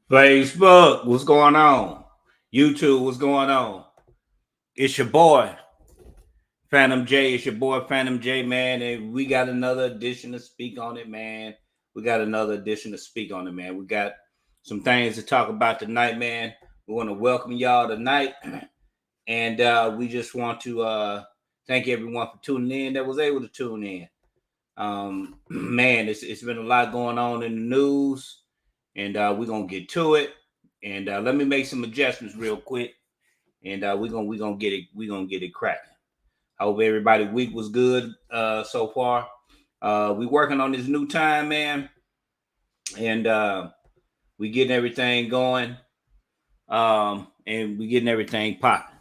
Facebook, what's going on? YouTube, what's going on? It's your boy, Phantom J. It's your boy, Phantom J, man. And we got another edition to speak on it, man. We got some things to talk about tonight, man. We want to welcome y'all tonight. And we just want to thank everyone for tuning in that was able to tune in. Man, it's been a lot going on in the news, and we're gonna get to it. And let me make some adjustments real quick, and we're gonna get it cracking. I hope everybody week was good so far. We working on this new time, man, and we getting everything going, and we getting everything popping.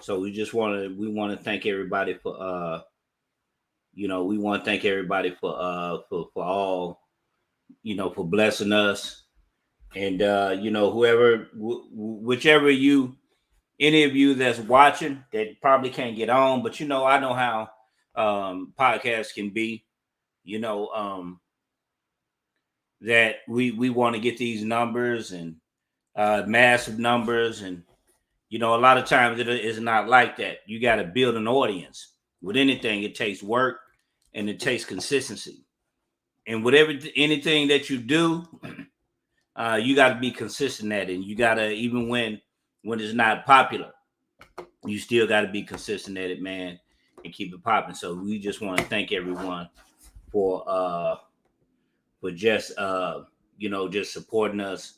So we want to thank everybody for we want to thank everybody for all, for blessing us. And whichever any of you that's watching that probably can't get on, but I know how podcasts can be, that we want to get these numbers and massive numbers, and a lot of times it is not like that. You got to build an audience. With anything, it takes work and it takes consistency. And whatever anything that you do, you got to be consistent at it. And you got to, even when it's not popular, you still got to be consistent at it, man, and keep it popping. So we just want to thank everyone for just just supporting us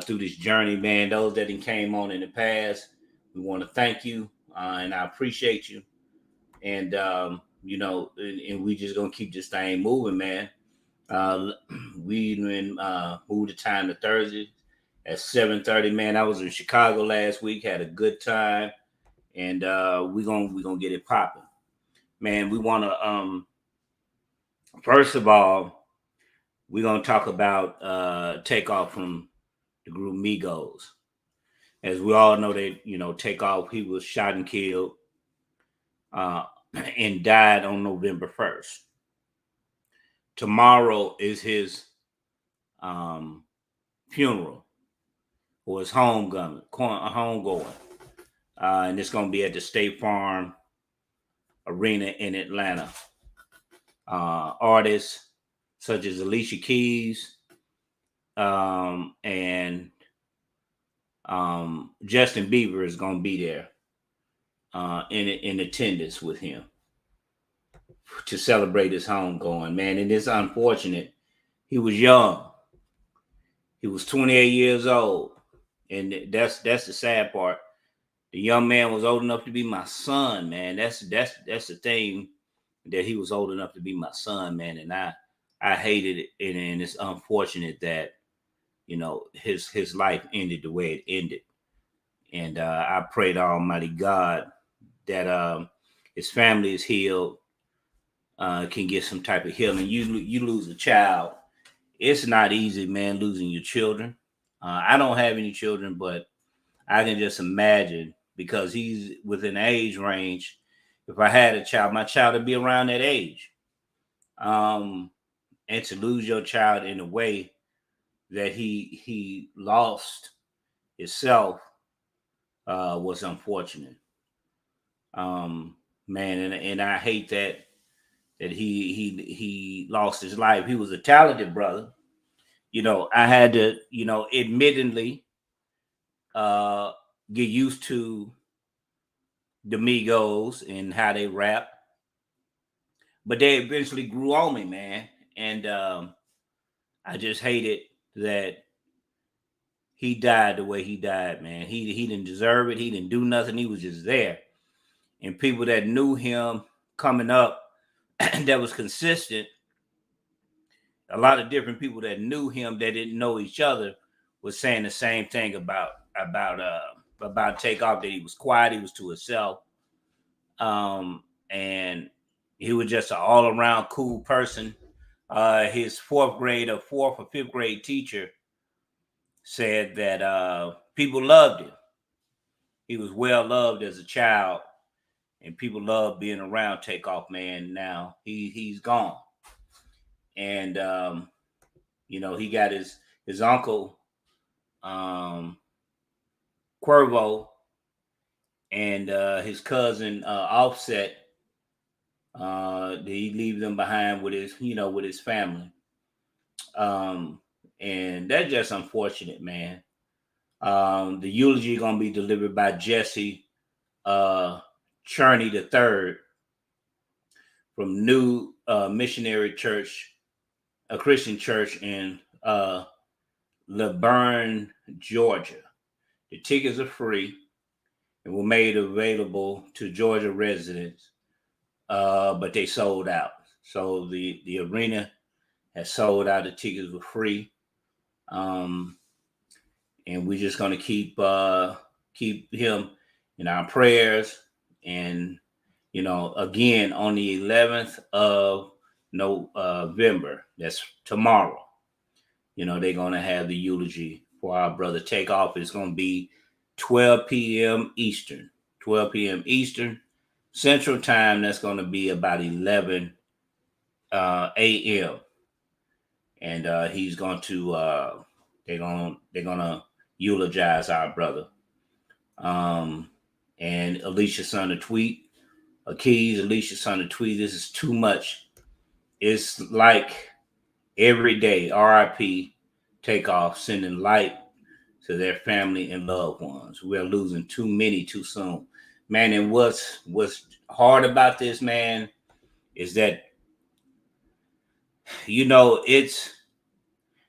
through this journey, man. Those that came on in the past, we want to thank you, and I appreciate you. And and we just gonna keep this thing moving, man. We moved the time to Thursday at 7:30, man. I was in Chicago last week, had a good time, and we gonna get it popping, man. We want to first of all, we're gonna talk about Takeoff from the group Migos. As we all know, that Takeoff, he was shot and killed and died on November 1st. Tomorrow is his funeral, or his homegoing, and it's going to be at the State Farm Arena in Atlanta. Artists such as Alicia Keys and Justin Bieber is going to be there in attendance with him to celebrate his homegoing, man. And it's unfortunate. He was young. He was 28 years old. And that's the sad part. The young man was old enough to be my son, man. That's the thing, that he was old enough to be my son, man. And I hated it, and it's unfortunate that, you know, his life ended the way it ended. And I pray to Almighty God that his family is healed, can get some type of healing. You lose a child, it's not easy, man, losing your children. I don't have any children, but I can just imagine, because he's within age range. If I had a child, my child would be around that age. And to lose your child in a way that he lost himself was unfortunate. Man, and I hate that he lost his life. He was a talented brother. You know, I had to, you know, admittedly get used to the Migos and how they rap, but they eventually grew on me, man. And I just hated that he died the way he died, man. He didn't deserve it. He didn't do nothing. He was just there. And people that knew him coming up that was consistent, a lot of different people that knew him that didn't know each other was saying the same thing about Takeoff, that he was quiet, he was to himself. And he was just an all-around cool person. His fourth or fifth grade teacher said that people loved him. He was well loved as a child, and people loved being around Takeoff, man. Now he's gone. And you know, he got his uncle Cuervo and his cousin Offset. He leave them behind with his family. And that's just unfortunate, man. The eulogy gonna be delivered by Jesse Cherney III from New Missionary Church, a Christian church in LaVergne, Georgia. The tickets are free and were made available to Georgia residents, but they sold out. So the arena has sold out. The tickets were free, and we're just gonna keep him in our prayers. And you know, again, on the 11th of November, that's tomorrow, you know, they're gonna have the eulogy for our brother Takeoff. It's gonna be 12 p.m. Eastern. 12 p.m. Eastern Central Time. That's gonna be about 11 a.m. And he's going to they're gonna eulogize our brother. And Alicia sent a tweet. Alicia sent a tweet. This is too much. It's like every day, RIP Takeoff, sending light to their family and loved ones. We're losing too many too soon, man. And what's hard about this, man, is that, you know, it's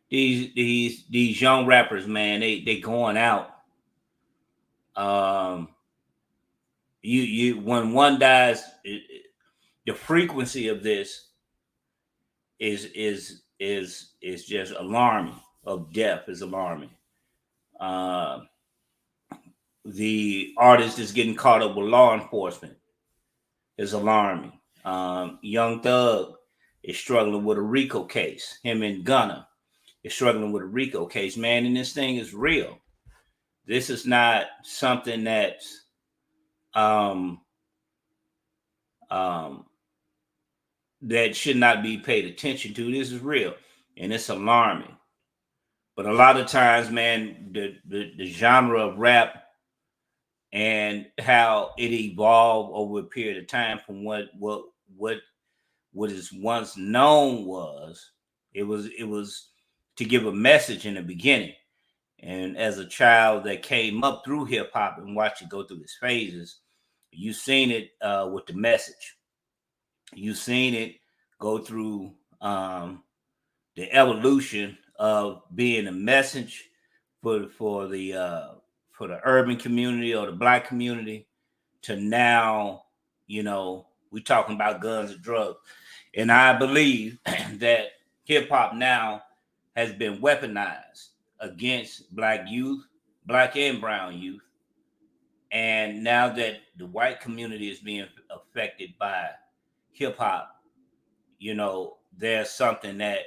these young rappers, man. They going out. You when one dies, the frequency of this is just alarming. Of death is alarming. The artist is getting caught up with law enforcement is alarming. Young Thug is struggling with a RICO case. Him and Gunna is struggling with a RICO case, man. And this thing is real. This is not something that's that should not be paid attention to. This is real, and it's alarming. But a lot of times, man, the genre of rap and how it evolved over a period of time from what is once known was, it was to give a message in the beginning. And as a child that came up through hip hop and watched it go through its phases, you seen it with the message. You seen it go through the evolution of being a message for the urban community or the black community to now, we talking about guns and drugs. And I believe that hip hop now has been weaponized against black youth, black and brown youth. And now that the white community is being affected by hip hop, there's something that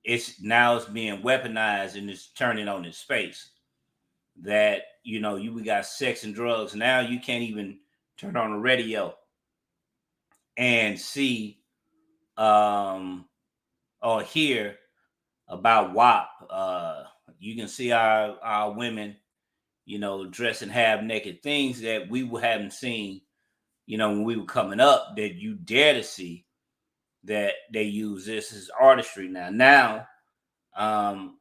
it's being weaponized and it's turning on its face. That we got sex and drugs. Now you can't even turn on the radio and see or hear about WAP. You can see our women, dressing half naked, things that we haven't seen, when we were coming up, that you dare to see, that they use this as artistry now.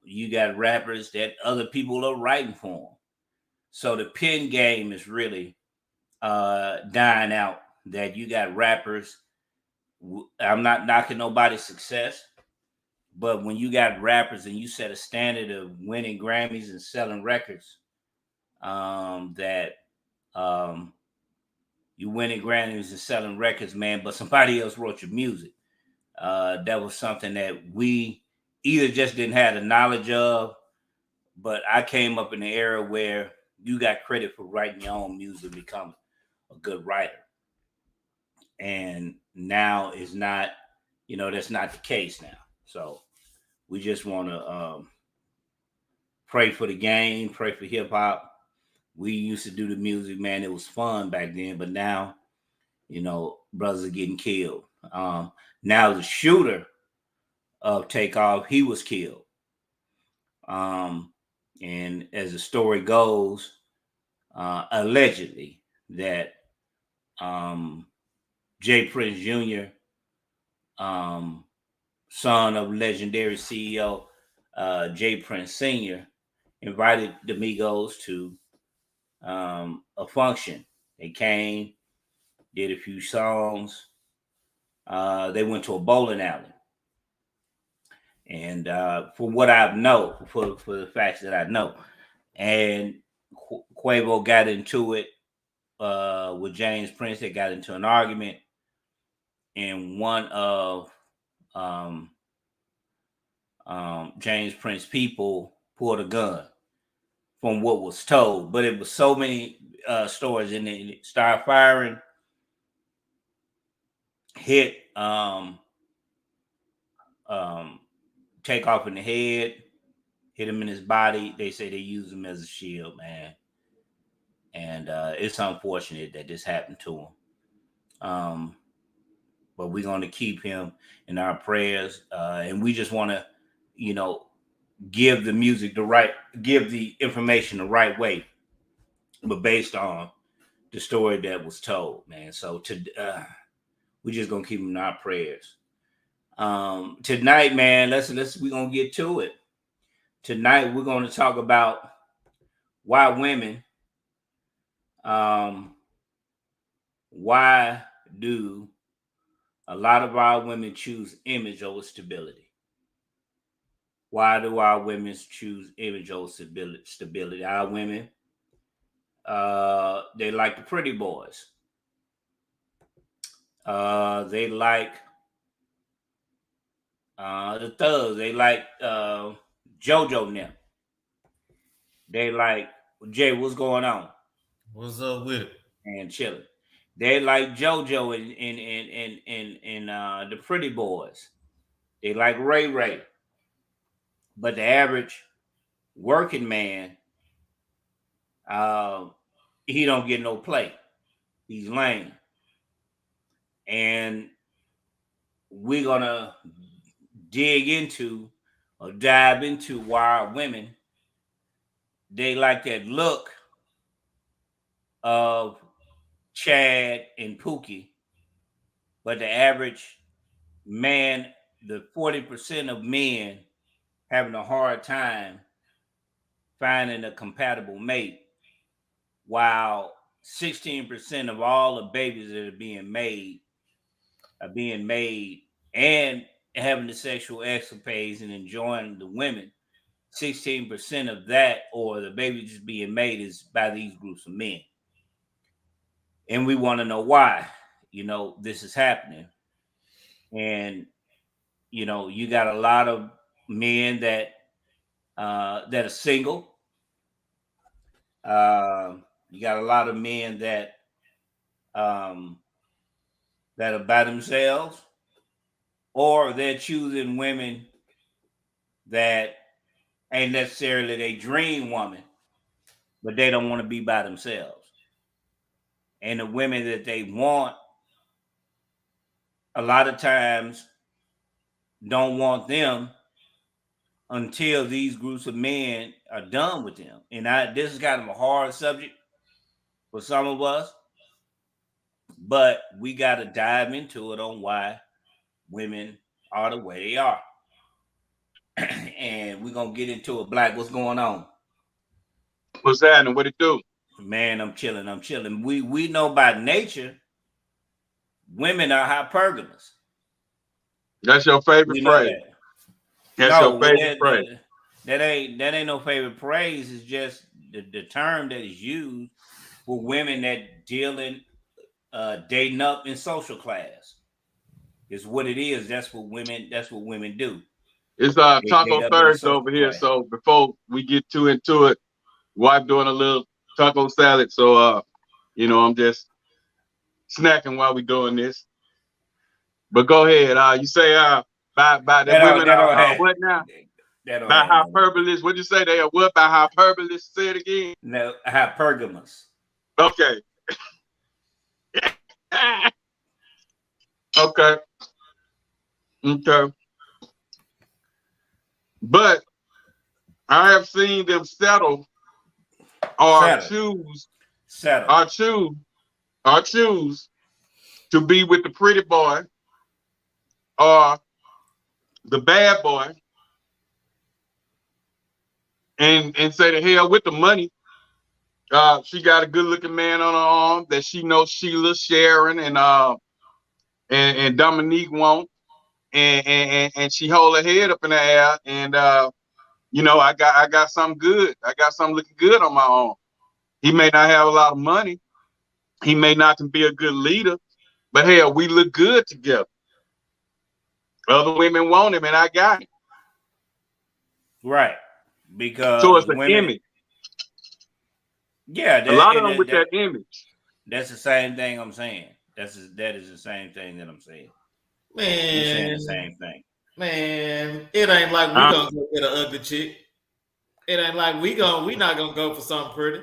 You got rappers that other people are writing for them. So the pen game is really dying out. That you got rappers. I'm not knocking nobody's success, but when you got rappers and you set a standard of winning Grammys and selling records, that you winning Grammys and selling records, man, but somebody else wrote your music. That was something that we either just didn't have the knowledge of, but I came up in the era where you got credit for writing your own music, become a good writer. And now is not, that's not the case now. So we just want to pray for the game, pray for hip hop. We used to do the music, man. It was fun back then, but now, brothers are getting killed. Now the shooter of Takeoff, he was killed. And as the story goes, allegedly that Jay Prince Jr., son of legendary CEO Jay Prince Sr., invited the Migos to a function. They came, did a few songs. They went to a bowling alley. And for what I know, for the facts that I know, and Quavo got into it with James Prince. They got into an argument, and one of James Prince people pulled a gun, from what was told. But it was so many stories, and it started firing, hit Takeoff in the head, hit him in his body. They say they used him as a shield, man. And it's unfortunate that this happened to him. But we're going to keep him in our prayers. And we just want to, give the music give the information the right way, but based on the story that was told, man. So we're just going to keep him in our prayers. Tonight, man, we're going to get to it. Tonight, we're going to talk about why women, why do a lot of our women choose image over stability? Why do our women choose image over stability? Our women, they like the pretty boys. They like the thugs. They like JoJo now. They like, Jay, what's going on? What's up with it? And chilling. They like JoJo and the pretty boys. They like Ray Ray. But the average working man, he don't get no play. He's lame. And we're gonna dig into or dive into why women, they like that look of Chad and Pookie, but the average man, the 40% of men having a hard time finding a compatible mate, while 16% of all the babies that are being made and having the sexual escapades and enjoying the women. 16% of that, or the baby just being made, is by these groups of men. And we want to know why, this is happening. And, you got a lot of men that are single. You got a lot of men that are by themselves, or they're choosing women that ain't necessarily their dream woman, but they don't want to be by themselves. And the women that they want, a lot of times, don't want them until these groups of men are done with them. And this is kind of a hard subject for some of us, but we got to dive into it on why women are the way they are. And we're going to get into it. Black, what's going on? What's happening? What it do? Man, I'm chilling. We know by nature, women are hypergamous. That's your favorite phrase. That's your favorite phrase. That ain't no favorite phrase. It's just the term that is used for women that dealing dating up in social class. Is what it is. That's what women do. It's Taco Thursday over here. Class. So before we get too into it, wife doing a little taco salad. So I'm just snacking while we doing this. But go ahead. You say by the women are what now? By hyperbolous. What'd you say they are what? By hyperbolous? Say it again. No, hypergamous. Okay. Okay. But I have seen them settle or choose to be with the pretty boy or the bad boy and say to hell with the money. She got a good looking man on her arm that she knows Sheila, Sharon, and Dominique won't. And she hold her head up in the air, and I got something good. I got something looking good on my arm. He may not have a lot of money. He may not be a good leader, but hell, we look good together. Other women want him, and I got him. Right, because so it's an image. Yeah, a lot of them with that image. That's the same thing I'm saying. That is the same thing that I'm saying. Man, saying the same thing. Man, it ain't like we gonna go get an ugly chick. It ain't like we not gonna go for something pretty.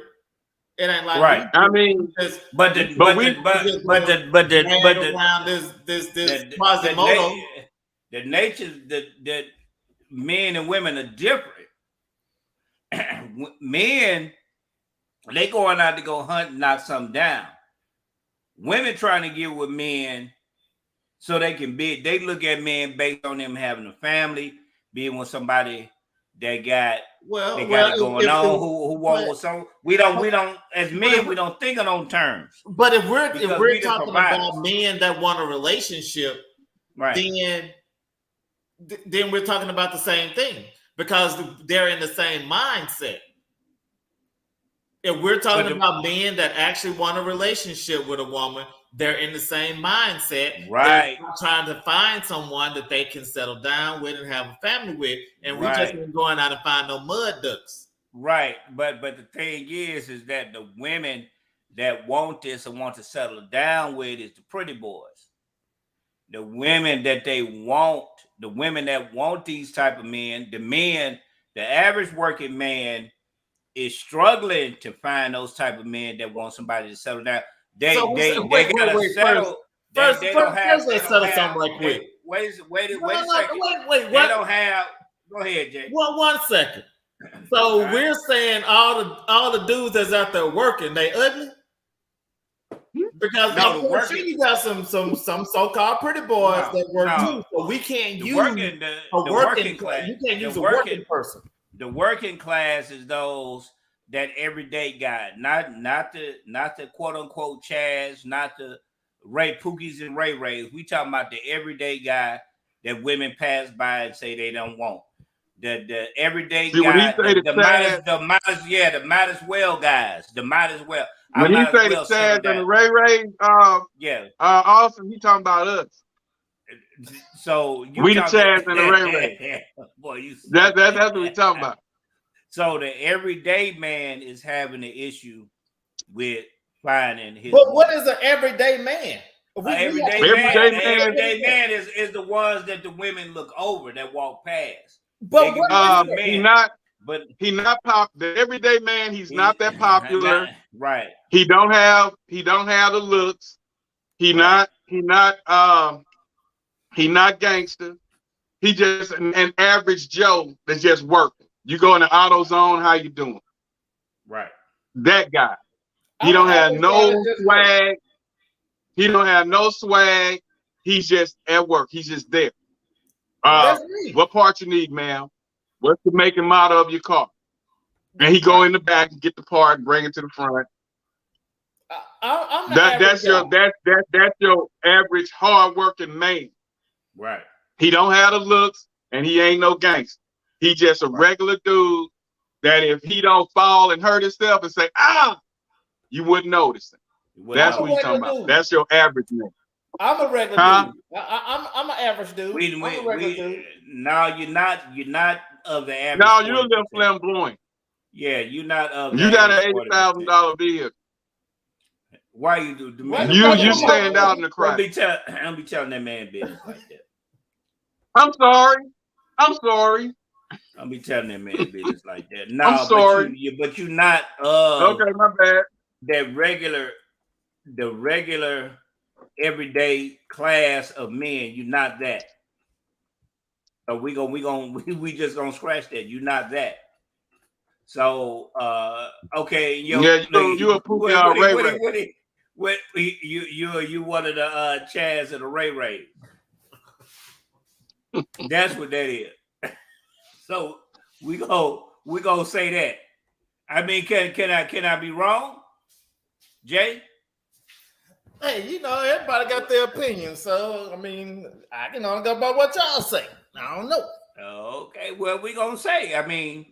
It ain't like right. The nature that men and women are different. Men, they going out to go hunt and knock something down. Women trying to get with men so they can be. They look at men based on them having a family, being with somebody that got it going on. Who want with some? We don't. As men, we don't think on those terms. But if we're talking about men that want a relationship, right? Then we're talking about the same thing because they're in the same mindset. If we're talking about men that actually want a relationship with a woman, they're in the same mindset. Right. They're trying to find someone that they can settle down with and have a family with. And we just ain't going out and find no mud ducks. Right. But the thing is that the women that want this and want to settle down with is the pretty boys. The women that they want, the women that want these type of men, the average working man is struggling to find those type of men that want somebody to settle down. They gotta settle. First, let's settle something right quick. Wait a second. Wait. They don't have. Go ahead, Jay. Well, 1 second. So we're saying all the dudes that's out there working, they ugly. Because I'm sure you got some so-called pretty boys that work too. So we can't use the working class. You can't use a working person. The working class is those that everyday guy, not the quote unquote Chaz, not the Ray Pookies and Ray Rays. We talking about the everyday guy that women pass by and say they don't want. The everyday See, when he guy, say the Chaz, the might as well guys, the might as well. when he say the Chaz and the Ray Ray, yeah, Austin, he talking about us. So you We the Chaz and the Ray Ray. Boy, you That's what we talking about. So the everyday man is having an issue with finding his. But what is an everyday man? Everyday man is the ones that the women look over that walk past. But he not pop. The everyday man, he's not that popular. Right. He don't have the looks. He not gangster. He just an average Joe that's just working. You go in the AutoZone, how you doing? Right. That guy. He don't have no swag. He don't have no swag. He's just at work. He's just there. What part you need, ma'am? What's the make and model of your car? And he go in the back and get the part and bring it to the front. That's your average hard-working man. Right. He don't have the looks and he ain't no gangster. He just a regular dude that if he don't fall and hurt himself and say, you wouldn't notice him. That's what he's talking about. That's your average man. I'm a regular dude. I'm an average dude. No, you're not of the average. No, you're a little flamboyant. Yeah, you're not of. You got an $80,000 vehicle. Why you do? You stand out in the crowd. Don't be telling that man business like that. I'm sorry. I'll be telling that man business like that. No, I'm sorry, but you're not. Okay, my bad. The regular everyday class of men. You're not that. So we just gonna scratch that. You're not that. So okay, you a Pookie Ray. What you one of the Chaz and the Ray Rays. That's what that is. So we gonna say that. I mean, can I be wrong, Jay? Hey, everybody got their opinion. So I mean, I can only go by what y'all say. I don't know. Okay, well, we gonna say. I mean,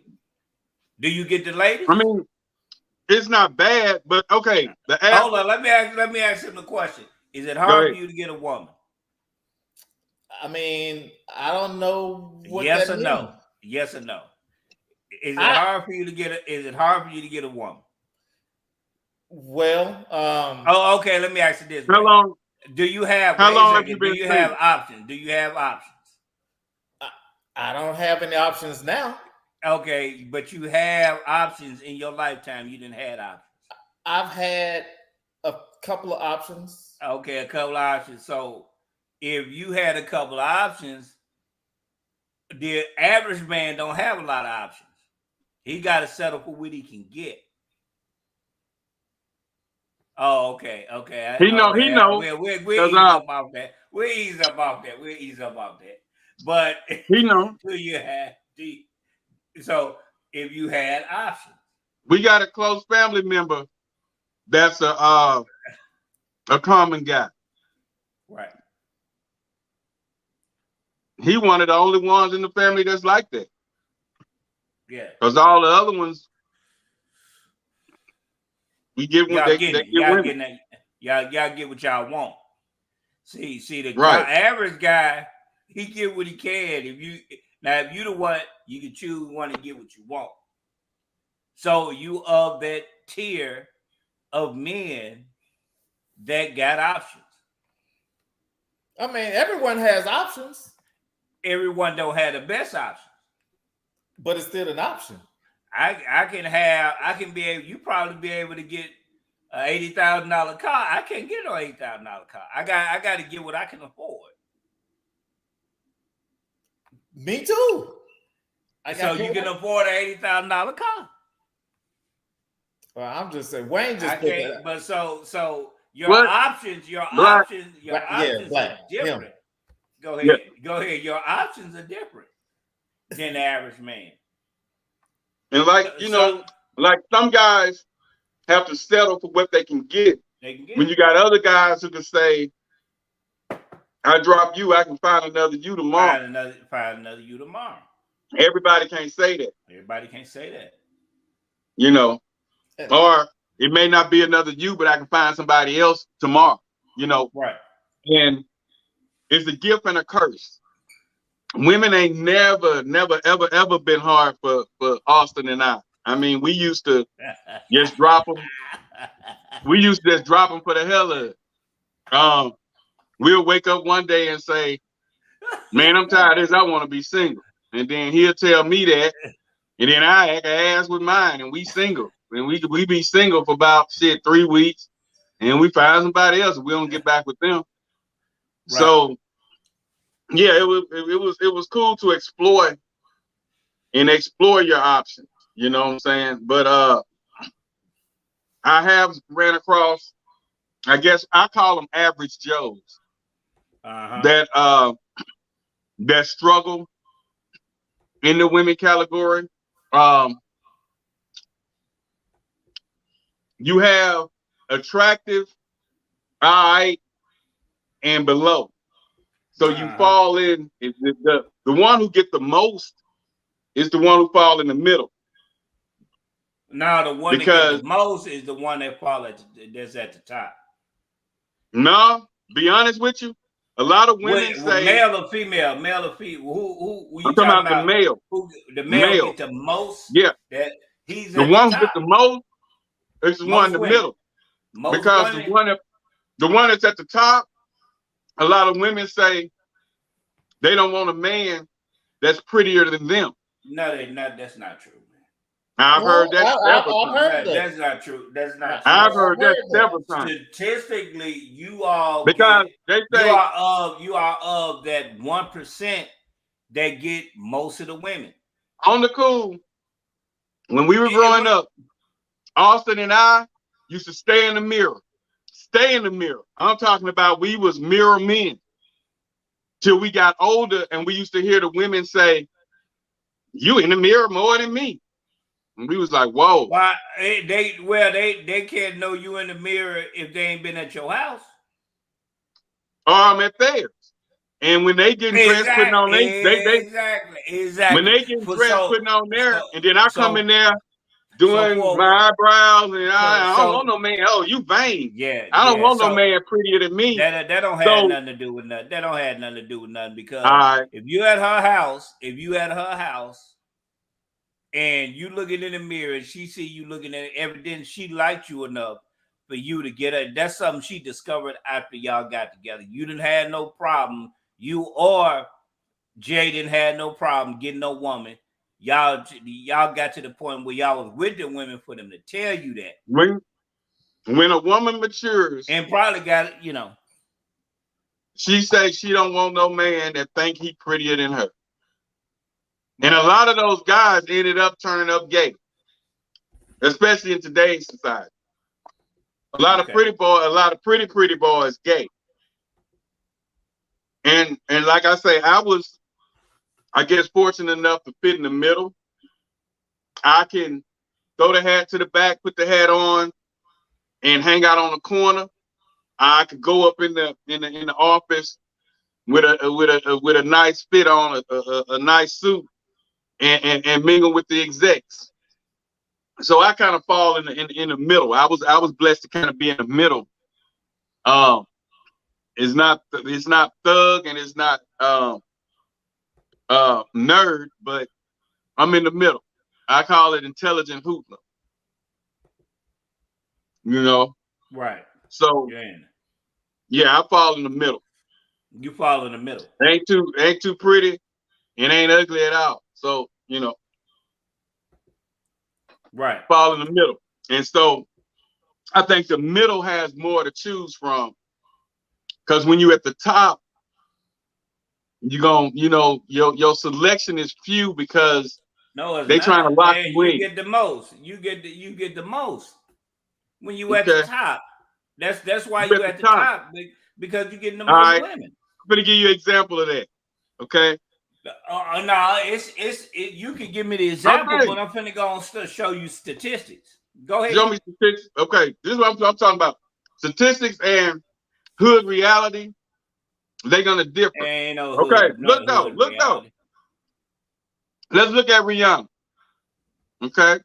do you get the ladies? I mean, it's not bad, but okay. Hold on, let me ask him the question. Is it hard for you to get a woman? I mean, I don't know what yes that or means. no. Yes or no. Is it hard for you to get a woman? Well, okay. Let me ask you this. How long? Do you have? How long have you been? Do you have options? Do you have options? I don't have any options now. Okay, but you have options in your lifetime. You didn't have options. I've had a couple of options. Okay, a couple of options. So if you had a couple of options, the average man don't have a lot of options. He got to settle for what he can get. Oh, okay. He know. We'll ease up off that. We'll ease up off that. But he know. So if you had options, we got a close family member that's a common guy. Right. He one of the only ones in the family that's like that. Yeah. Because all the other ones, we give what they get. Y'all get what y'all want. See the average guy, he get what he can. If you the one, you can choose one and get what you want. So you of that tier of men that got options. I mean, everyone has options. Everyone don't have the best options. But it's still an option. You probably be able to get an $80,000 car. I can't get an $80,000 car. I got to get what I can afford. Me too. So you can afford an $80,000 car. Well, I'm just saying, Wayne just. But so your options are different. Go ahead. Your options are different than the average man. And like, like some guys have to settle for what they can get. When you got other guys who can say, I drop you, I can find another you tomorrow. Find another you tomorrow. Everybody can't say that. Everybody can't say that. You know, or it may not be another you, but I can find somebody else tomorrow, you know. Right. And it's a gift and a curse. Women ain't never, ever been hard for Austin and I. I mean, we used to just drop them. We used to just drop them for the hell of it. We'll wake up one day and say, man, I'm tired of this. I want to be single. And then he'll tell me that. And then I act an ass with mine, and we single. And we be single for about 3 weeks. And we find somebody else, and we don't get back with them. Right. So yeah, it was cool to explore your options. You know what I'm saying? But I have ran across, I guess I call them average Joes that struggle in the women category. You have attractive, all right, and below. So you fall in, the one who get the most is the one who fall in the middle. Now the one that gets the most is the one that that's at the top. No, be honest with you. A lot of women say male or female, Who I'm talking about the male. The male get the most. Yeah. That he's the one who get the most is the one in the middle. Because the one that's at the top, a lot of women say they don't want a man that's prettier than them. No, that's not true. I've heard that several times. That's not true. That's not true. I've heard that several times. Statistically, you all because they say you are of that 1% that get most of the women. On the cool, when we were growing up, Austin and I used to stay in the mirror. Stay in the mirror. I'm talking about we was mirror men. Till we got older and we used to hear the women say, you in the mirror more than me. And we was like, whoa. Why they can't know you in the mirror if they ain't been at your house. Or I'm at theirs. And when they get dressed putting on exactly. When they get dressed putting on there, and then I come in there doing my eyebrows, and I don't want no man. Oh, you vain. Yeah. I don't want no man prettier than me. That don't have nothing to do with nothing. That don't have nothing to do with nothing because if you at her house, and you looking in the mirror and she see you looking at evidence, she liked you enough for you to get her. That's something she discovered after y'all got together. You didn't have no problem. You or Jay didn't have no problem getting no woman. Y'all got to the point where y'all was with the women for them to tell you that. When a woman matures and probably got it, she says she don't want no man that think he prettier than her. And a lot of those guys ended up turning up gay, especially in today's society. A lot of pretty boys gay. And like I say, I was, I guess, fortunate enough to fit in the middle. I can throw the hat to the back, put the hat on, and hang out on the corner. I could go up in the office with a nice fit on, a nice suit. And mingle with the execs. So I kind of fall in the middle. I was blessed to kind of be in the middle. It's not thug and it's not nerd, but I'm in the middle. I call it intelligent hoopla. Right. So yeah, I fall in the middle. You fall in the middle. Ain't too pretty and ain't ugly at all. So, right, fall in the middle. And so I think the middle has more to choose from. Because when you're at the top, you're going, your selection is few because they trying to lock you in. You get the most. You get the most when you at the top. That's why you at the top because you're getting the most women. I'm going to give you an example of that. Okay. No, you can give me the example, Okay. but I'm finna go on show you statistics. Go ahead. Show me statistics. Okay, this is what I'm talking about. Statistics and hood reality, they're gonna differ. Ain't no Okay, hood, look though. reality. Let's look at Rihanna. Okay,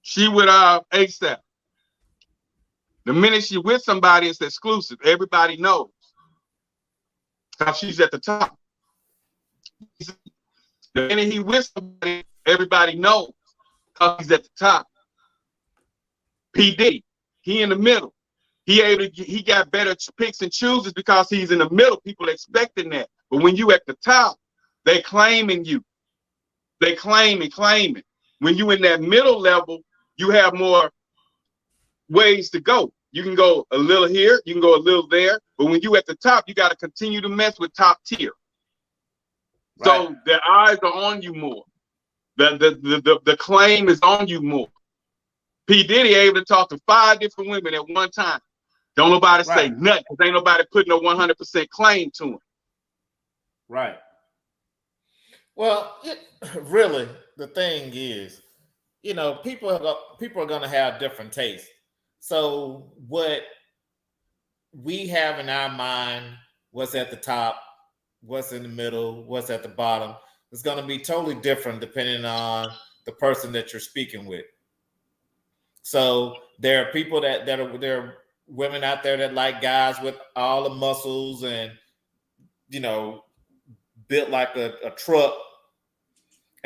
she with ASAP. The minute she with somebody, it's exclusive. Everybody knows because she's at the top. The minute he with somebody, everybody knows because he's at the top. P. Diddy, he in the middle. He got better picks and chooses because he's in the middle. People expecting that. But when you at the top, they claiming you. They claiming. When you in that middle level, you have more ways to go. You can go a little here, you can go a little there. But when you at the top, you got to continue to mess with top tier. Right. So their eyes are on you more. The claim is on you more. P. Diddy able to talk to 5 different women at one time. Don't nobody say nothing because ain't nobody putting a 100% claim to him. Right. Well, really, the thing is, people are going to have different tastes. So what we have in our mind, what's at the top, what's in the middle, what's at the bottom, is going to be totally different depending on the person that you're speaking with. So there are people there are women out there that like guys with all the muscles and, built like a truck.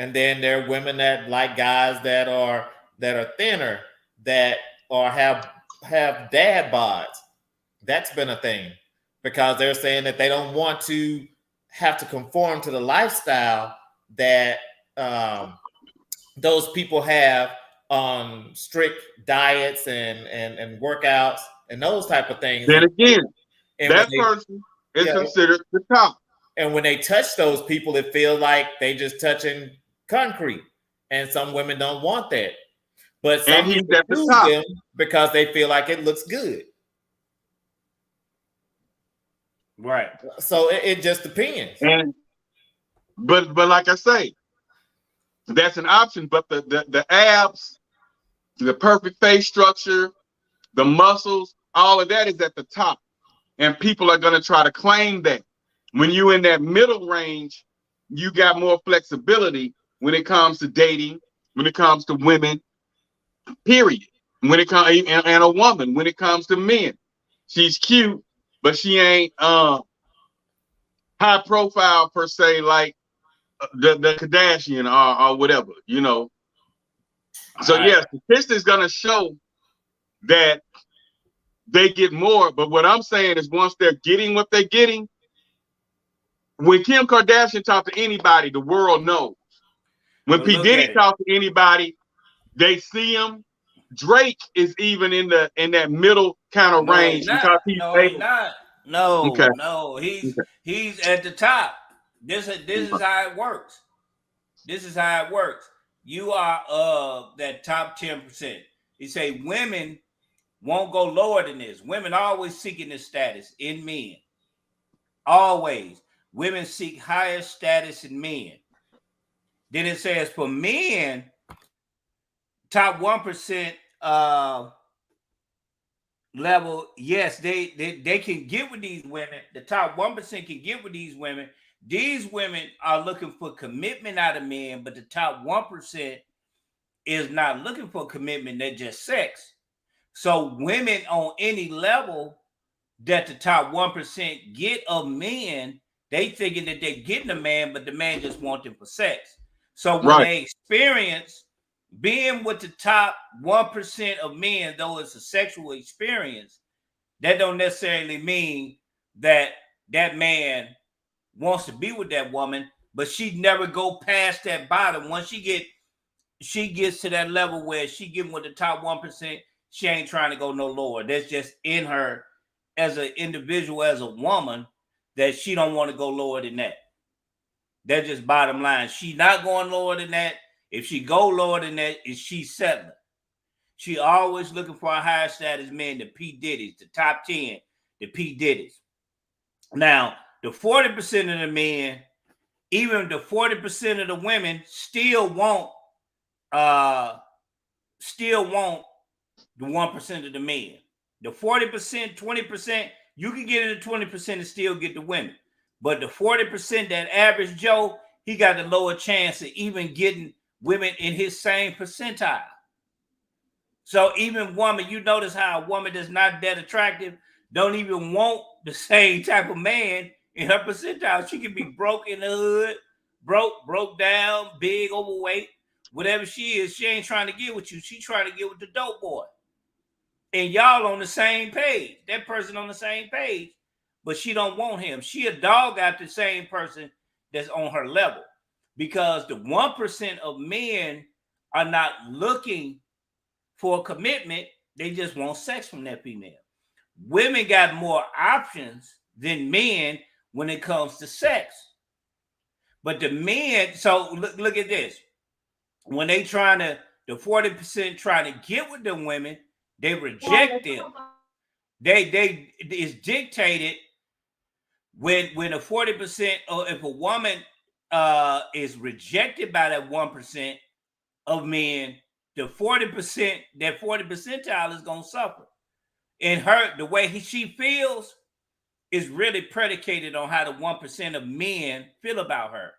And then there are women that like guys that are thinner, that have dad bods. That's been a thing because they're saying that they don't want to have to conform to the lifestyle that those people have on strict diets and workouts and those type of things. Then again, that person is considered the top. And when they touch those people, it feels like they just touching concrete. And some women don't want that. But some people choose them because they feel like it looks good. Right. So it just depends. But like I say, that's an option. But the abs, the perfect face structure, the muscles, all of that is at the top. And people are going to try to claim that. When you're in that middle range, you got more flexibility when it comes to dating, when it comes to women, period. When it comes and a woman, when it comes to men, she's cute, but she ain't high profile per se, like the Kardashian or whatever, So yes, statistics gonna show that they get more. But what I'm saying is, once they're getting what they're getting, when Kim Kardashian talks to anybody, the world knows. When P. Diddy talks to anybody, they see him. Drake is even in that middle kind of range because he's not. No, he's at the top. This is how it works. This is how it works. You are that top 10%. You say women won't go lower than this. Women are always seeking this status in men. Always. Women seek higher status in men. Then it says for men, top 1% level, yes, they can get with these women. The top 1% can get with these women. These women are looking for commitment out of men, but the top 1% is not looking for commitment. They're just sex. So women on any level that the top 1% get of men, they thinking that they're getting a man, but the man just wants them for sex. So when they experience being with the top 1% of men, though it's a sexual experience, that don't necessarily mean that that man wants to be with that woman, but she never go past that bottom. Once she gets to that level where she getting with the top 1%, she ain't trying to go no lower. That's just in her as an individual, as a woman, that she don't want to go lower than that. That's just bottom line. She not going lower than that. If she go lower than that, is she settling? She always looking for a higher status man, the P. Diddy's, the top 10, the P. Diddy's. Now, the 40% of the men even the 40% of the women still want the 1% of the men. The 40%, 20%, you can get into 20% and still get the women. But the 40%, that average Joe, he got a lower chance of even getting women in his same percentile. So even woman, you notice how a woman that's not that attractive don't even want the same type of man in her percentile. She can be broke in the hood, broke down, big, overweight, whatever she is. She ain't trying to get with you. She trying to get with the dope boy. And y'all on the same page. That person on the same page, but she don't want him. She a dog out the same person that's on her level, because the 1% of men are not looking for a commitment. They just want sex from that female. Women got more options than men when it comes to sex. But the men, so look at this. When they trying to, the 40% trying to get with them women, they reject them. They it's dictated when a 40%, or if a woman is rejected by that 1% of men, the 40%, that 40 percentile is gonna suffer. And her, the way she feels is really predicated on how the 1% of men feel about her.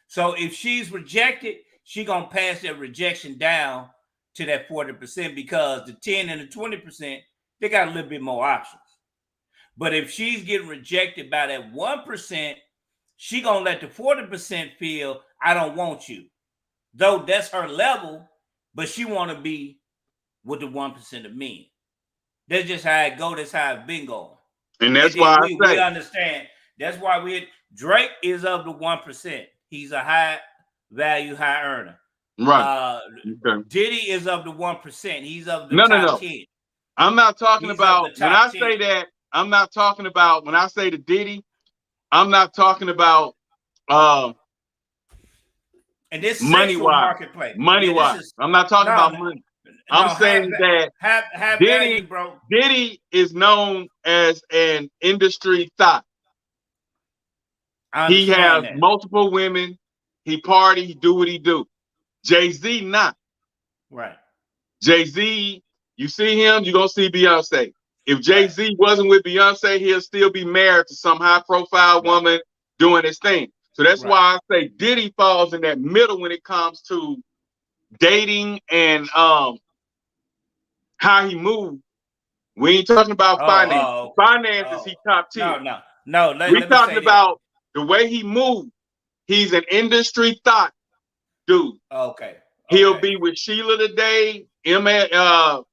So if she's rejected, she gonna pass that rejection down to that 40%, because the 10 and the 20%, they got a little bit more options. But if she's getting rejected by that 1%, she gonna let the 40% feel, I don't want you. Though that's her level, but she want to be with the 1% of men. That's just how it go. That's how it's been going. And that's why we understand. That's why Drake is of the 1%. He's a high value, high earner. Right. Okay. Diddy is of the 1%. He's of the top 10. I'm not talking about, when I say that, I'm not talking about, when I say the Diddy, I'm not talking about and this money wise. Money wise. I'm not talking about money. I'm saying that Diddy is known as an industry thought. He has multiple women. He party. He do what he do. Jay-Z not. Right. Jay-Z, you see him, you're going to see Beyonce. If Jay-Z wasn't with Beyonce, he'll still be married to some high-profile woman doing his thing. So that's why I say Diddy falls in that middle when it comes to dating and how he moves. We ain't talking about finance. Finances, he top tier. No. We're talking about the way he moves. He's an industry thought dude. Okay. He'll be with Sheila today, Young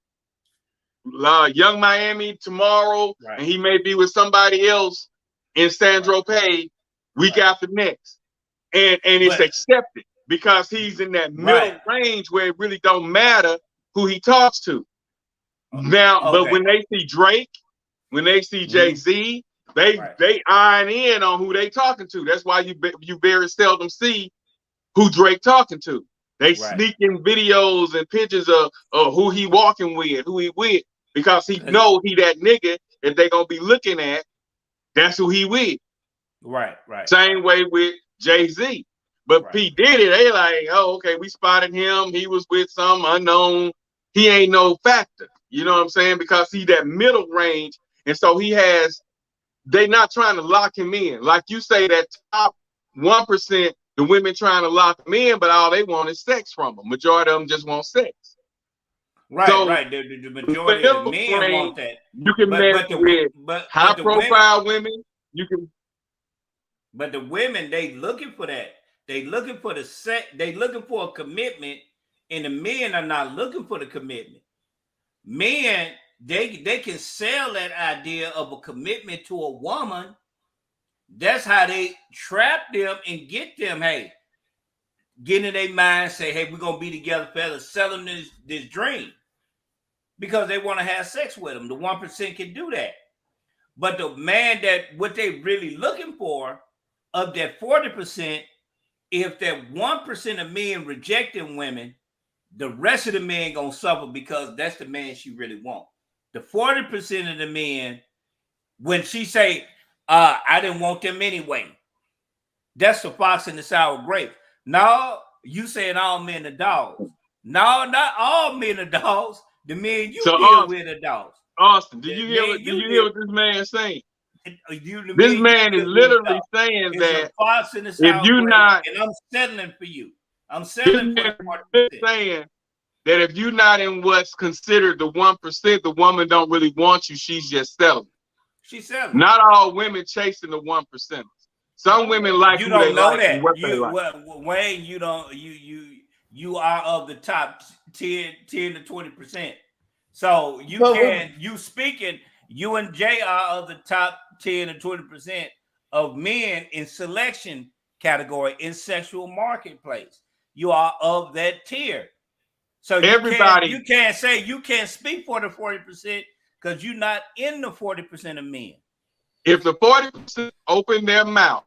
Miami tomorrow, and he may be with somebody else in Sandro Pay week after next. And it's accepted because he's in that middle range where it really don't matter who he talks to. Now, but when they see Drake, when they see Jay-Z, they iron in on who they talking to. That's why you very seldom see who Drake talking to. They sneak in videos and pictures of who he walking with, who he with, because he know he that nigga that they gonna be looking at. That's who he with. Right. Same way with Jay-Z. But P. Diddy, they like, oh, okay, we spotted him. He was with some unknown. He ain't no factor. You know what I'm saying? Because he that middle range. And so they not trying to lock him in. Like you say, that top 1%, the women trying to lock him in, but all they want is sex from him. Majority of them just want sex. Right. The majority of the men want that. You can marry with high-profile women. You can. But the women, they looking for that. They looking for the sex. They looking for a commitment, and the men are not looking for the commitment. Men, they can sell that idea of a commitment to a woman. That's how they trap them and get them, hey, get in their mind, say, hey, we're going to be together forever, sell them this dream. Because they want to have sex with them. The 1% can do that. But the man what they really looking for, of that 40%, if that 1% of men rejecting women, the rest of the men going to suffer because that's the man she really wants. The 40% of the men, when she say, I didn't want them anyway, That's the fox and the sour grape. No, you saying all men are dogs. No, not all men are dogs. The men you deal with are dogs. Austin, do you hear what this man is saying? This man is literally saying that if you not, and I'm settling for you. I'm settling for saying that if you're not in what's considered the 1%, the woman don't really want you. She's just settling. She's settling. Not all women chasing the 1%. Some women like you don't know that. Wayne, you don't you are of the top 10 to 20%. So you and Jay are of the top 10 to 20% of men in selection category in sexual marketplace. You are of that tier. So you can't say you can't speak for the 40% because you're not in the 40% of men. If the 40% open their mouth,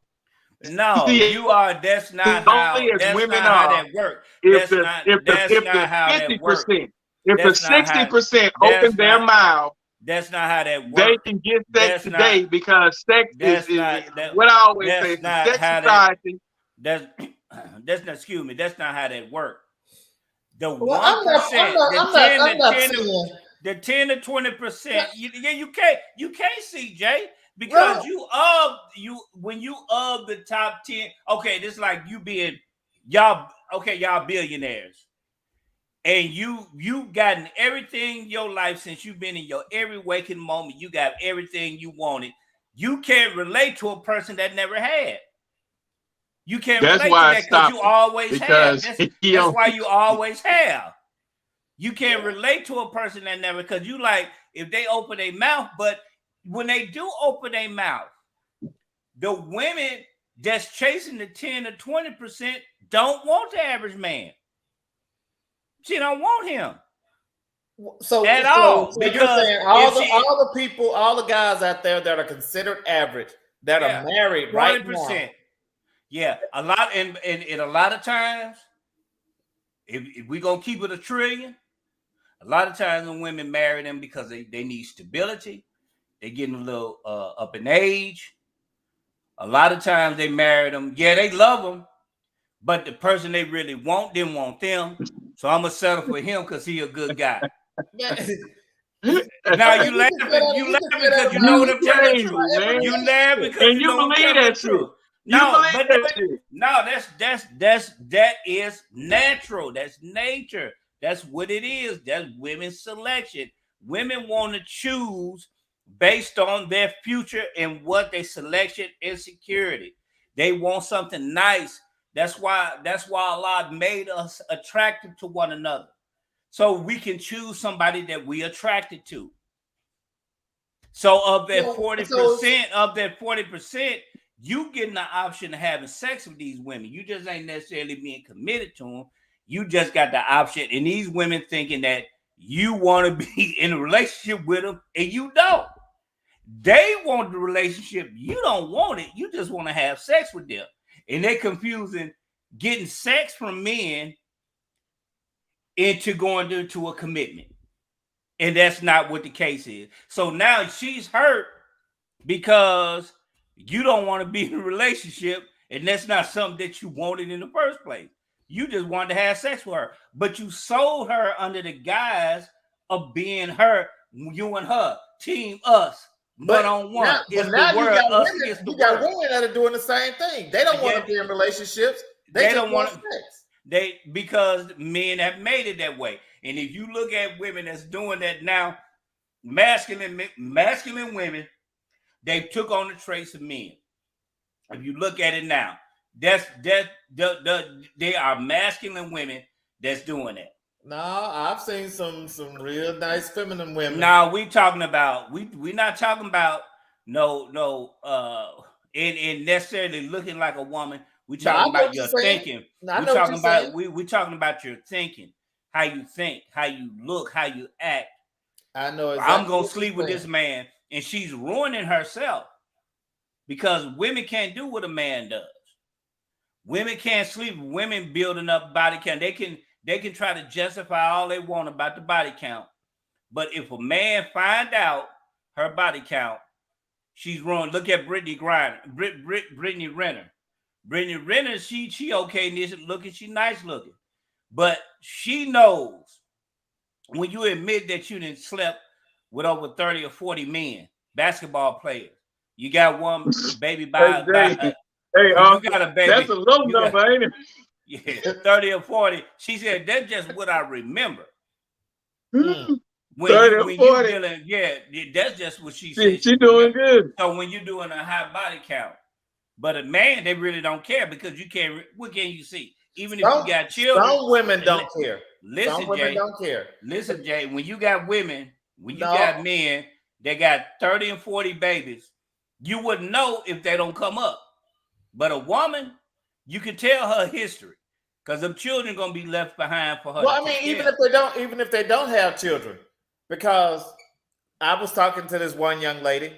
no, you are. That's not how. That's not how that works. If the 50%, if the 60% open their mouth, that's not how that works. They can get sex today because sex is what I always say. Sex society. That's not. Excuse me. That's not how that works. The 1%, the 10 to 20%. You can't see Jay. Because when you of the top 10, okay, this is like you being y'all billionaires. And you've gotten everything in your life since you've been in your every waking moment. You got everything you wanted. You can't relate to a person that never had. You can't relate to that because you always have. That's why you always have. You can't relate to a person that never, because you like if they open their mouth, but when they do open their mouth, the women that's chasing the 10 to 20% don't want the average man. She don't want him. At all. Because you're saying all the guys out there that are considered average, that are married right now. Yeah, a lot, and a lot of times, if we're gonna keep it a trillion, a lot of times when women marry them because they need stability. They're getting a little up in age. A lot of times they marry them. Yeah, they love them, but the person they really want didn't want them. So I'm gonna settle for him because he's a good guy. Now you laugh because you know what I'm telling you. You laugh because you know believe that's true. That is natural. That's nature. That's what it is. That's women's selection. Women want to choose based on their future and what they selection and security. They want something nice. That's why Allah made us attractive to one another. So we can choose somebody that we attracted to. So of that 40%, you getting the option of having sex with these women. You just ain't necessarily being committed to them. You just got the option. And these women thinking that you want to be in a relationship with them and you don't. They want the relationship. You don't want it. You just want to have sex with them. And they're confusing getting sex from men into going into a commitment. And that's not what the case is. So now she's hurt because you don't want to be in a relationship, and that's not something that you wanted in the first place. You just wanted to have sex with her, but you sold her under the guise of being her, you and her, team us, one on one. But now you got women that are doing the same thing. They don't want to be in relationships. They don't want sex. Because men have made it that way. And if you look at women that's doing that now, masculine women, they took on the traits of men. If you look at it now, they are masculine women that's doing that. No, I've seen some real nice feminine women. Now we're talking about we're not talking about and necessarily looking like a woman. We're talking about your thinking. We're talking about your thinking, how you think, how you look, how you act. I know exactly. I'm gonna sleep with this man, and she's ruining herself because women can't do what a man does. Women can't sleep. Women building up body count. They can try to justify all they want about the body count, but if a man find out her body count, she's ruined. Look at Brittany Renner. Brittany Renner, she okay this looking, she nice looking. But she knows when you admit that you didn't slept with over 30 or 40 men, basketball players. You got one baby by Hey, you got a baby. That's a low number, ain't it? Yeah, 30 or 40. She said that's just what I remember. Mm. When 30 you or 40. dealing, yeah, that's just what she said. She doing good. So when you're doing a high body count, but a man, they really don't care because you can't. What can you see? Even if you got children, some women don't care. Listen, some women Jay, don't care. Listen, Jay. When you got women, when you got men, they got 30 and 40 babies. You wouldn't know if they don't come up. But a woman, you can tell her history because them children gonna be left behind for her. Well, I mean, even if they don't have children, because I was talking to this one young lady,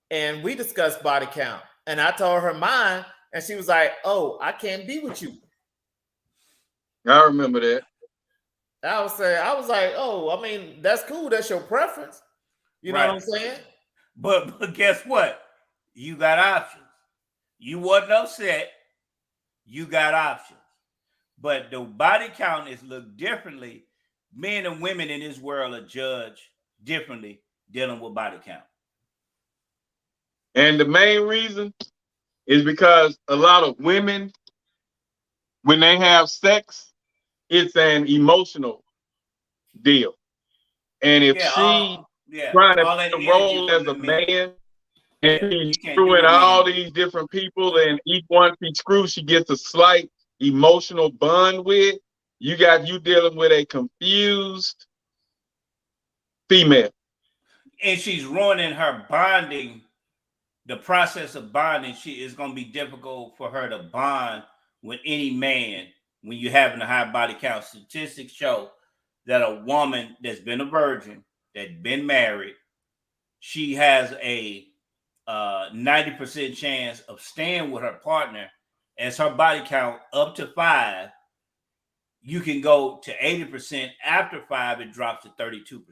and we discussed body count, and I told her mine, and she was like, "Oh, I can't be with you." I remember that. I was like, "Oh, I mean, that's cool. That's your preference." You know what I'm saying? But guess what? You got options. You wasn't upset. You got options. But the body count is looked differently. Men and women in this world are judged differently dealing with body count. And the main reason is because a lot of women, when they have sex, it's an emotional deal. And if she trying to play a role as a man, and she's screwing all these different people, and each one she screws, she gets a slight emotional bond with. You dealing with a confused female. And she's ruining her bonding. The process of bonding, is going to be difficult for her to bond with any man when you're having a high body count. Statistics show that a woman that's been a virgin, that's been married, she has a 90% chance of staying with her partner. As her body count up to 5, you can go to 80%. After 5, it drops to 32%.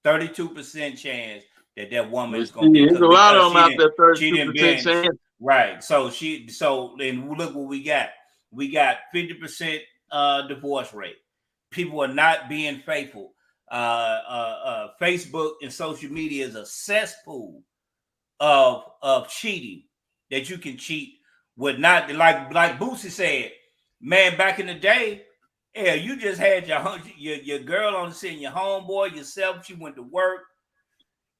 32% chance that woman is going to be. There's a lot of them out there, 32% chance. Right. So and look what we got. We got 50% divorce rate. People are not being faithful. Facebook and social media is a cesspool of cheating that you can cheat with. Not like Boosie said, man, back in the day, yeah, you just had your girl on the scene, your homeboy, yourself. She went to work.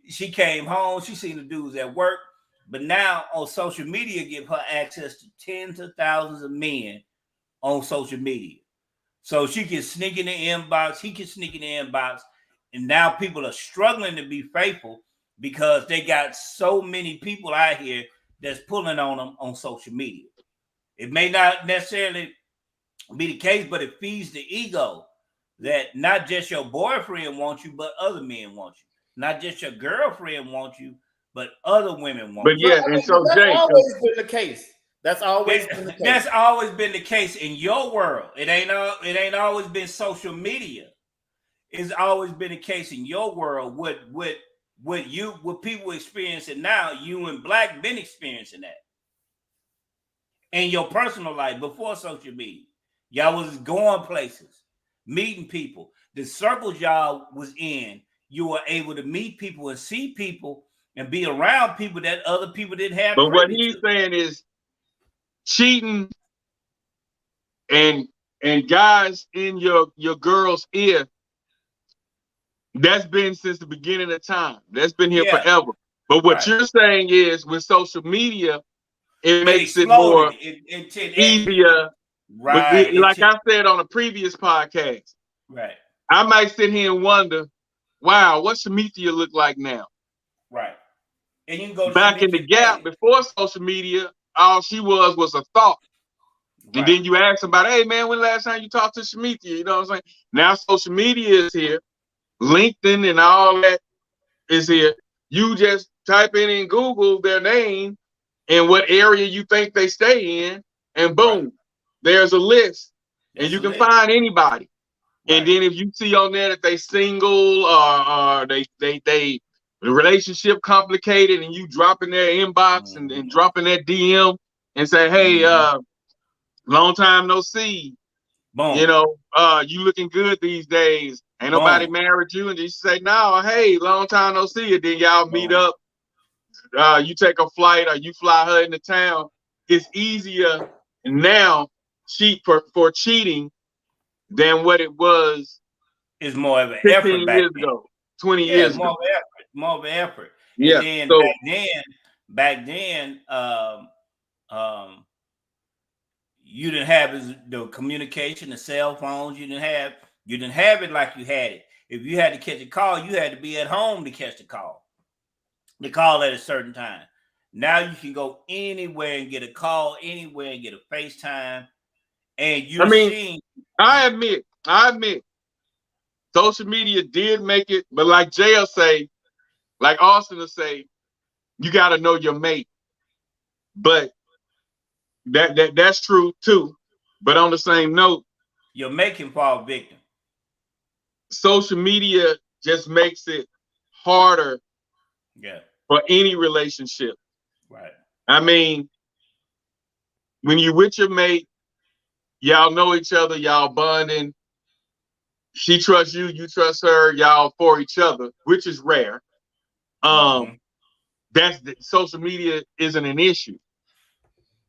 She came home. She seen the dudes at work. But now on social media, give her access to tens of thousands of men on social media. So she can sneak in the inbox. He can sneak in the inbox. And now people are struggling to be faithful because they got so many people out here that's pulling on them on social media. It may not necessarily be the case, but it feeds the ego that not just your boyfriend wants you, but other men want you. Not just your girlfriend wants you, but other women want you. But yeah, and so that's Jay, always been the case. That's always been the case. That's always been the case in your world. It ain't always been social media. It's always been the case in your world. What people experiencing now, you and Black been experiencing that in your personal life before social media. Y'all was going places, meeting people. The circles y'all was in, you were able to meet people and see people and be around people that other people didn't have. But what he's saying is cheating and guys in your girl's ear, that's been since the beginning of time. That's been here forever. But what you're saying is with social media, it makes it more easier. Right. Like I said on a previous podcast. Right. I might sit here and wonder, wow, what Samithia look like now? Right. And you can go back in the gap before social media, all she was a thought. Right. And then you ask somebody, hey man, when the last time you talked to Samithia? You know what I'm saying? Now social media is here, LinkedIn and all that is here. You just type in Google their name and what area you think they stay in, and boom, there's a list. And you can find anybody. Right. And then if you see on there that they single or they the relationship complicated, and you drop in their inbox and dropping that DM, and say, hey, long time no see. Boom. You know, you looking good these days. Ain't nobody married you. And you say, no, hey, long time no see. And then y'all meet up. You take a flight or you fly her into town. It's easier now for cheating than what it was. It's more of an 15 effort back years then. ago, 20 years more ago. More of an effort. Yeah. And then So, back then, you didn't have the communication, the cell phones. You didn't have it like you had it. If you had to catch a call, you had to be at home to catch the call. The call at a certain time. Now you can go anywhere and get a call, anywhere and get a FaceTime. And I admit, social media did make it, but like JL say, like Austin will say, you got to know your mate. But that's true too. But on the same note, you're making fall victim. Social media just makes it harder for any relationship. Right. I mean, when you with your mate, y'all know each other, y'all bonding. She trusts you, you trust her, y'all for each other, which is rare. Social media isn't an issue.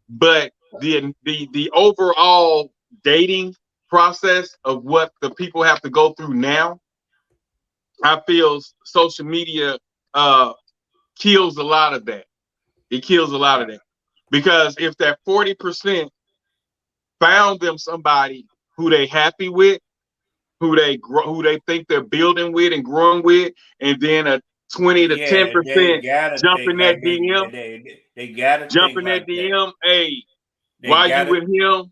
But the overall dating process of what the people have to go through now, I feel social media kills a lot of that. It kills a lot of that. Because if that 40% found them somebody who they happy with, who they think they're building with and growing with, and then a 20 to 10% jump in that DM. They gotta jump in that DM. Hey, while you with him,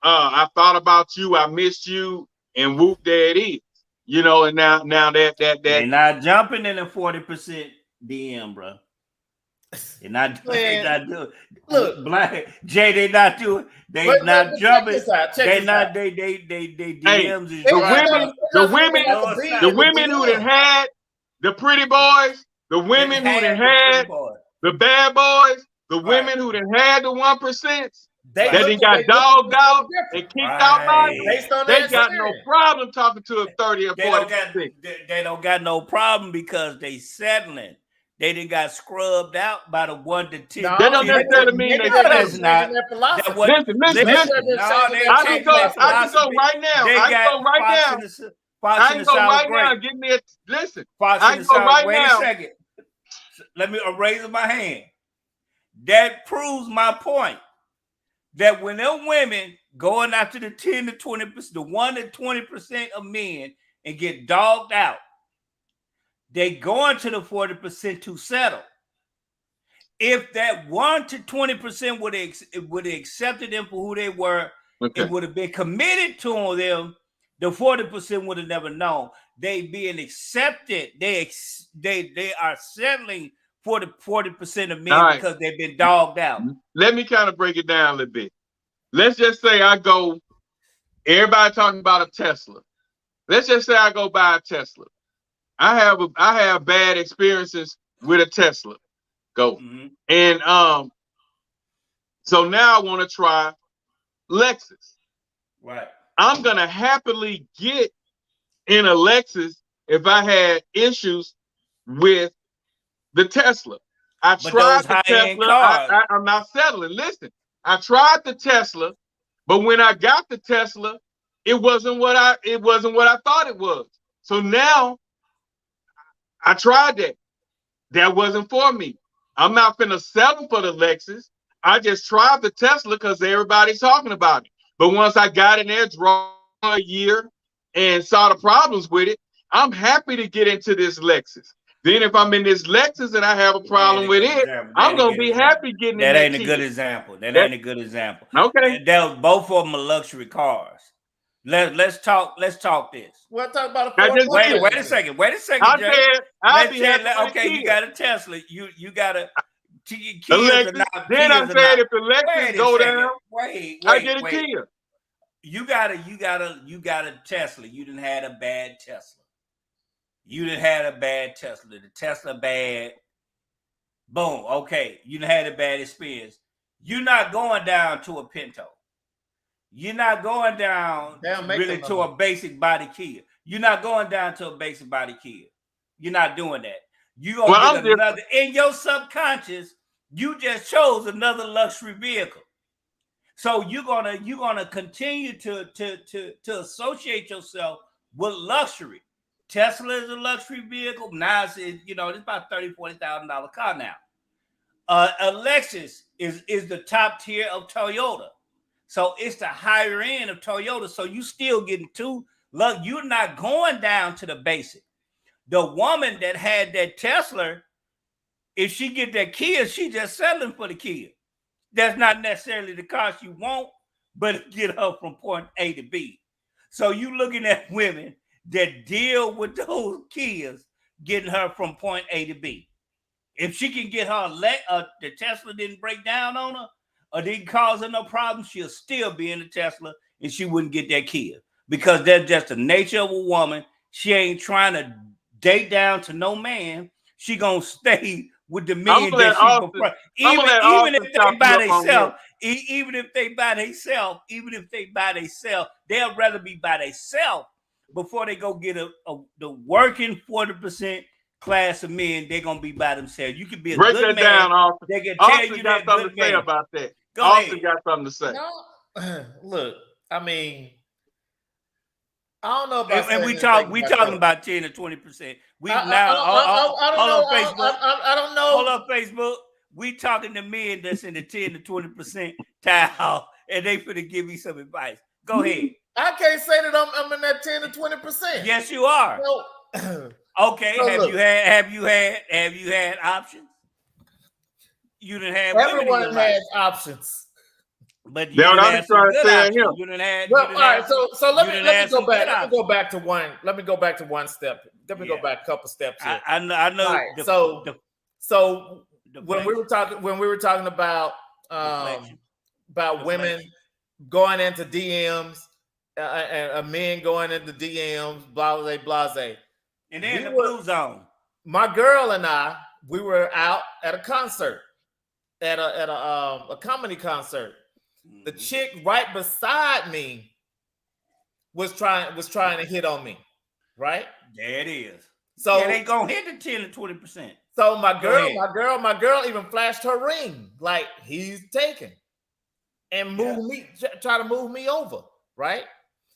I thought about you, I missed you, and whoop, there it is. You know, and now that they're not jumping in the 40% DM, bro. They're not doing. Look, Black Jay, they not doing. They not jumping. They not. They DMs is the women who done had the pretty boys, the women who done had the bad boys, the women who done had the 1%. They got dogged out and kicked out by them. They got no problem talking to a 30 or 40%. They don't got no problem because they settling. They didn't got scrubbed out by the 1 to 10. No, that don't necessarily mean they that's not. Listen. I can go right now. I can go right now. Give me a listen. I can go right now. Wait a second. Let me raise my hand. That proves my point. That when them women going after the 10 to 20%, the 1 to 20% of men and get dogged out, they go into the 40% to settle. If that 1 to 20% would have accepted them for who they were, it would have been committed to them, the 40% would have never known. They being accepted, they are settling for the 40% of men because they've been dogged out. Let me kind of break it down a little bit. Let's just say I go, everybody talking about a Tesla. Let's just say I go buy a Tesla. I have bad experiences with a Tesla. And so now I want to try Lexus. Right. I'm gonna happily get in a Lexus if I had issues with the Tesla. I tried the Tesla. I'm not settling. Listen, I tried the Tesla, but when I got the Tesla, it wasn't what I thought it was. So now I tried that. That wasn't for me. I'm not finna settle for the Lexus. I just tried the Tesla because everybody's talking about it. But once I got in there, draw a year, and saw the problems with it, I'm happy to get into this Lexus. Then if I'm in this Lexus and I have a problem with it, I'm gonna be happy getting in that. That ain't a good example. That ain't a good example. Okay. Both of them are luxury cars. Let's talk this. We'll talk about wait a second. Okay, you got a Tesla. You got a Lexus. Then I said if the Lexus go down, I get a Kia. You got a Tesla. You done had a bad Tesla. The Tesla bad. Boom. Okay. You done had a bad experience. you're not going down to a Pinto. You're not going down really to a basic body Kia. You're not going down to a basic body Kia. You're not doing that. You're gonna get another in your subconscious. You just chose another luxury vehicle. So you're gonna continue to associate yourself with luxury. Tesla is a luxury vehicle. Now it's about $30,000-$40,000 car now. A Lexus is the top tier of Toyota. So it's the higher end of Toyota. So you still getting two. Look, you're not going down to the basic. The woman that had that Tesla, if she get that Kia, she just settling for the Kia. That's not necessarily the car she want, but it get her from point A to B. So you looking at women that deal with those Kias, getting her from point A to B. If she can get her the Tesla didn't break down on her or didn't cause her no problem, she'll still be in the Tesla and she wouldn't get that Kia because that's just the nature of a woman. She ain't trying to date down to no man. She gonna stay with the men that she prefer. Even if they by themselves, they'll rather be by themselves before they go get the working 40% class of men. They're gonna be by themselves. You can be a break good that man. down, Austin. They can tell you got something to say about that. Austin got something to say. No, look, I mean, I don't know about. And we talking about 10 to 20%. I don't know. Hold up, Facebook. We talking to men that's in the 10 to 20% tile, and they finna give me some advice. Go ahead. I can't say that I'm in that 10 to 20%. Yes, you are. So, okay. So have you had options? You didn't have. Everyone has options. But you didn't have some good options. You didn't have. Well, all right. So let me go back. Let me go back to one. Let me go back to one step. Let me go back a couple steps here. I know. Right. So when we were talking about women going into DMs, men going into DMs, blase. And then the blue zone. My girl and I, we were out at a concert, at a comedy concert. The chick right beside me was trying to hit on me, right? There it is. So they gonna hit the 10 to 20%. So my girl even flashed her ring like he's taken, and try to move me over, right?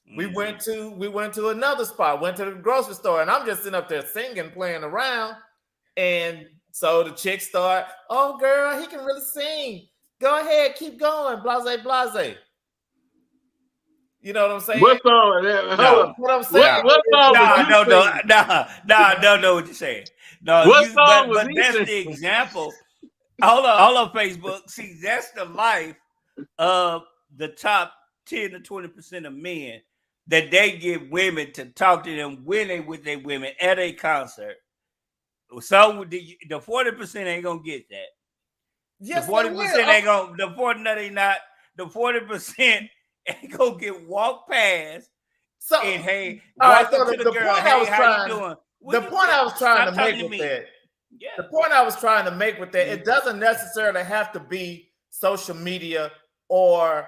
Mm-hmm. We went to another spot, went to the grocery store, and I'm just sitting up there singing, playing around, and so the chick start, "Oh, girl, he can really sing. Go ahead, keep going, blase." You know what I'm saying? What song? What I'm saying? What song? Don't know what you're saying. No, but that's the example. Hold on, Facebook. See, that's the life of the top 10 to 20% of men that they get women to talk to them when they with their women at a concert. So the 40% ain't gonna get that. Yes, the 40% ain't gonna. The 40% ain't gonna get walked past. So and hey, walk up to the girl. Hey, how you doing? The point I was trying to make with that. Yeah. The point I was trying to make with that, it doesn't necessarily have to be social media or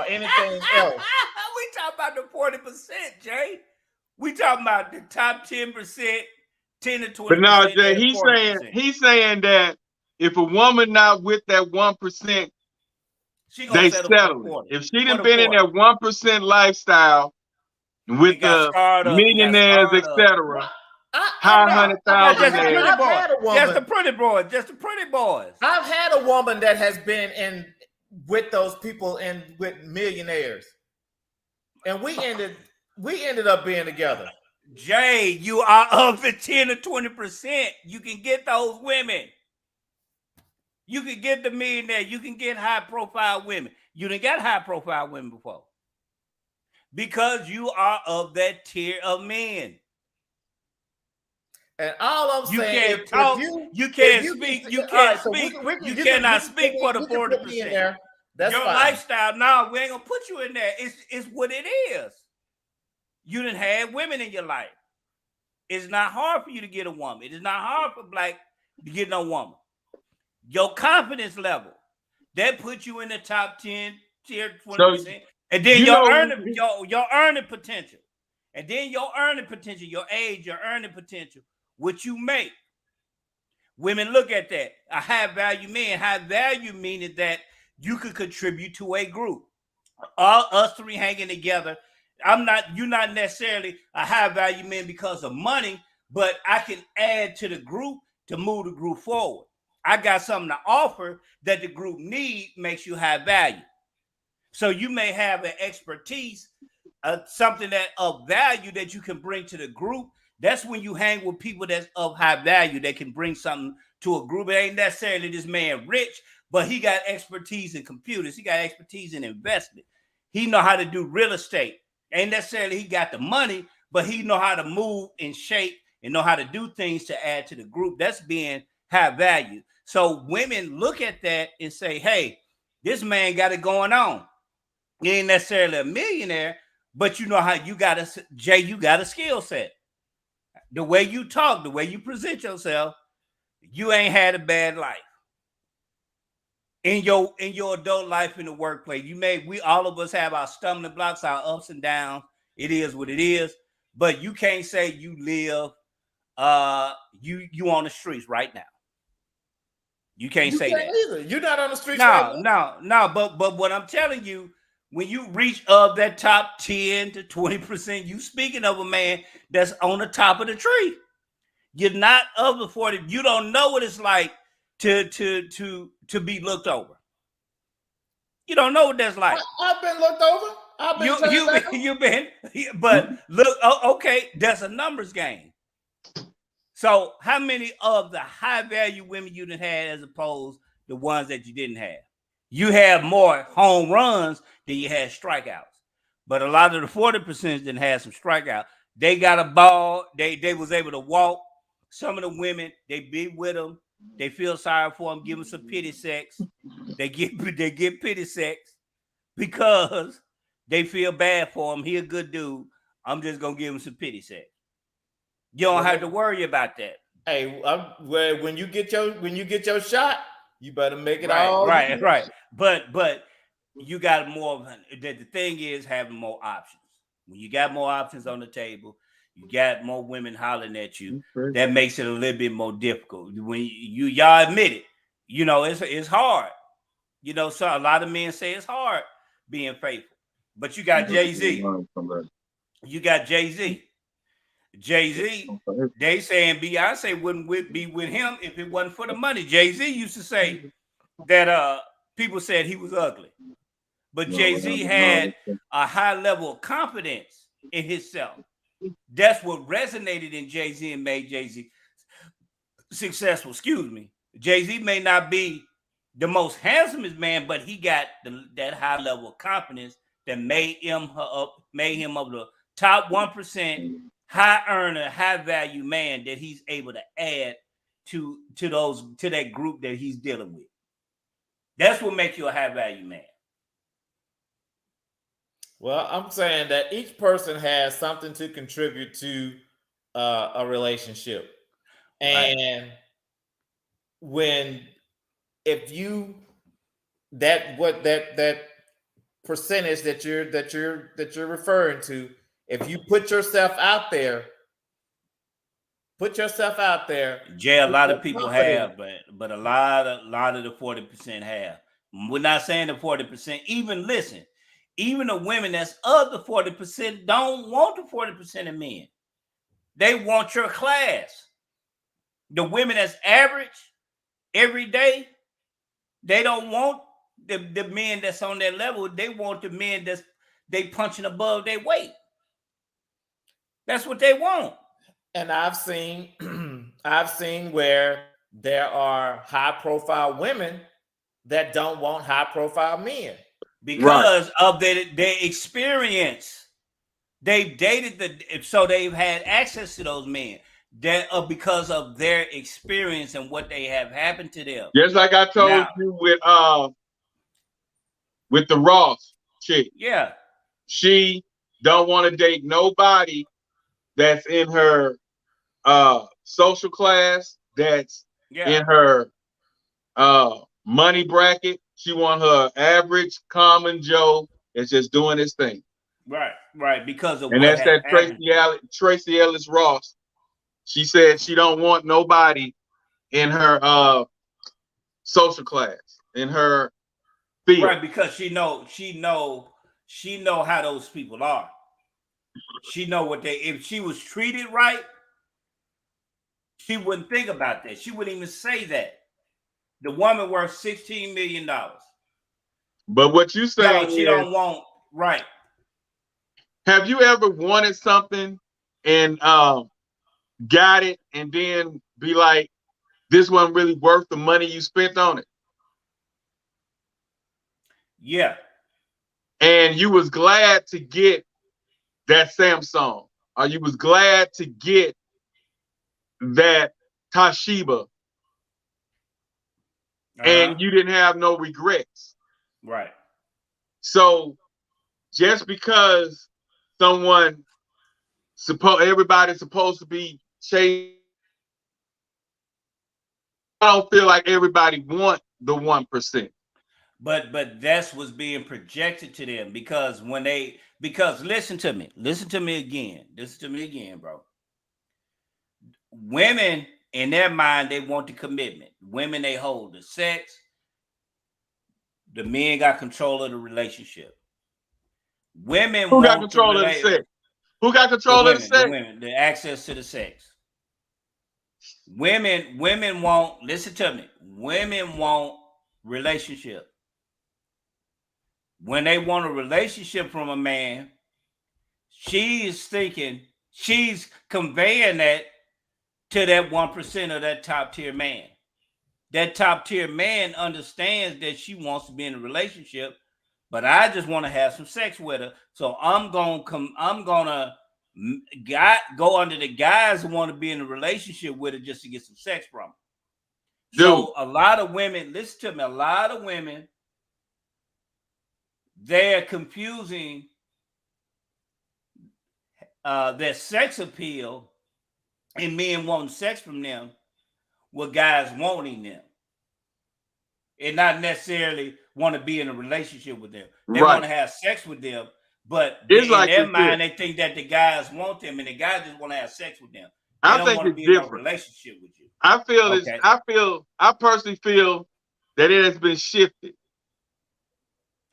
anything else. We talking about the 40%, Jay. We talking about the top 10%, 10 to 20%. But no, Jay, he's saying that if a woman not with that 1%, they settle. If she done been in that 1% lifestyle with the millionaires, etc. High $100,000. Just the pretty boys. I've had a woman that has been with those people and with millionaires, and we ended up being together. Jay, you are up to 10 to 20%. You can get those women. You can get the millionaire. You can get high profile women. You done got high profile women before because you are of that tier of men. And all I'm saying, you cannot speak for the 40%. That's your fine. Lifestyle. No, we ain't gonna put you in there. It's what it is. You done had women in your life. It's not hard for you to get a woman. It is not hard for black to get no woman. Your confidence level, That put you in the top 10, tier 20%. So, And then you your know, your earning potential. And then your earning potential, your age, your earning potential, what you make. Women look at that. A high value man. High value meaning that you could contribute to a group. All us three hanging together. You're not necessarily a high value man because of money, but I can add to the group to move the group forward. I got something to offer that the group need, makes you high value. So you may have an expertise, something that of value that you can bring to the group. That's when you hang with people that's of high value that can bring something to a group. It ain't necessarily this man rich, but he got expertise in computers. He got expertise in investment. He know how to do real estate. Ain't necessarily he got the money, but he know how to move and shape and know how to do things to add to the group. That's being high value. So women look at that and say, hey, this man got it going on. He ain't necessarily a millionaire, but you know how you got a skill set. The way you talk, the way you present yourself, you ain't had a bad life. In your adult life in the workplace, we all of us have our stumbling blocks, our ups and downs. It is what it is, but you can't say you live you on the streets right now. You can't say that either. You're not on the streets right now. No. But what I'm telling you, when you reach of that top 10 to 20%, you speaking of a man that's on the top of the tree. You're not of the 40. You don't know what it's like to be looked over. You don't know what that's like. I've been looked over. You've been, but look, okay, that's a numbers game. So how many of the high value women you done had as opposed to the ones that you didn't have? You have more home runs than you had strikeouts. But a lot of the 40% didn't have some strikeouts. They got a ball. They was able to walk. Some of the women, they be with them. They feel sorry for them, give them some pity sex. They get pity sex because they feel bad for him. He a good dude. I'm just gonna give him some pity sex. You don't have to worry about that. Hey, when you get your shot, you better make it right. But you got more. The thing is having more options. When you got more options on the table, you got more women hollering at you. That makes it a little bit more difficult. When y'all admit it, you know it's hard. You know, so a lot of men say it's hard being faithful. But you got Jay-Z. You got Jay-Z. Jay-Z, they saying Beyonce wouldn't be with him if it wasn't for the money. Jay-Z used to say that people said he was ugly. But Jay-Z had a high level of confidence in himself. That's what resonated in Jay-Z and made Jay-Z successful. Excuse me. Jay-Z may not be the most handsomest man, but he got that high level of confidence that made him of the top 1%, high earner, high value man that he's able to add to that group that he's dealing with. That's what makes you a high value man. Well, I'm saying that each person has something to contribute to a relationship, and that percentage that you're referring to, if you put yourself out there. Jay, a lot of people have, but a lot of the 40% have. We're not saying the 40%. Even the women that's of the 40% don't want the 40% of men. They want your class. The women that's average every day, they don't want the men that's on their level. They want the men that's they punching above their weight. That's what they want. And I've seen where there are high profile women that don't want high profile men because of their experience. They've dated so they've had access to those men that because of their experience and what they have happened to them. Just like I told you with the Ross chick. Yeah. She don't want to date nobody that's in her social class, that's in her money bracket. She want her average common Joe that's just doing his thing. Right, because of And what that's had that happened. Tracy Ellis Ross. She said she don't want nobody in her social class, in her field. Right, because she know how those people are. She know what they, if she was treated right, she wouldn't think about that. She wouldn't even say that. The woman worth $16 million. But what you saying She is, don't want, right. have you ever wanted something and got it and then be like, this wasn't really worth the money you spent on it? Yeah. And you was glad to get that Samsung, or you was glad to get that Toshiba, and you didn't have no regrets. Right. So just because everybody's supposed to be chasing, I don't feel like everybody want the 1%. But that's what's being projected to them, because listen to me again, bro. Women, in their mind, they want the commitment. Women, they hold the sex. The men got control of the relationship. Women Who got want control of the sex? Who got control of the sex? The women, the access to the sex. Women want, listen to me, women want relationship. When they want a relationship from a man, she's conveying that to that 1% of that top tier man. That top tier man understands that she wants to be in a relationship, but I just want to have some sex with her. So I'm gonna go under the guys who want to be in a relationship with her just to get some sex from her. So a lot of women, listen to me, a lot of women, they're confusing their sex appeal and men wanting sex from them with guys wanting them, and not necessarily want to be in a relationship with them. They want to have sex with them, but in their mind, they think that the guys want them, and the guys just want to have sex with them. They don't want to be in a relationship with you. I personally feel that it has been shifted.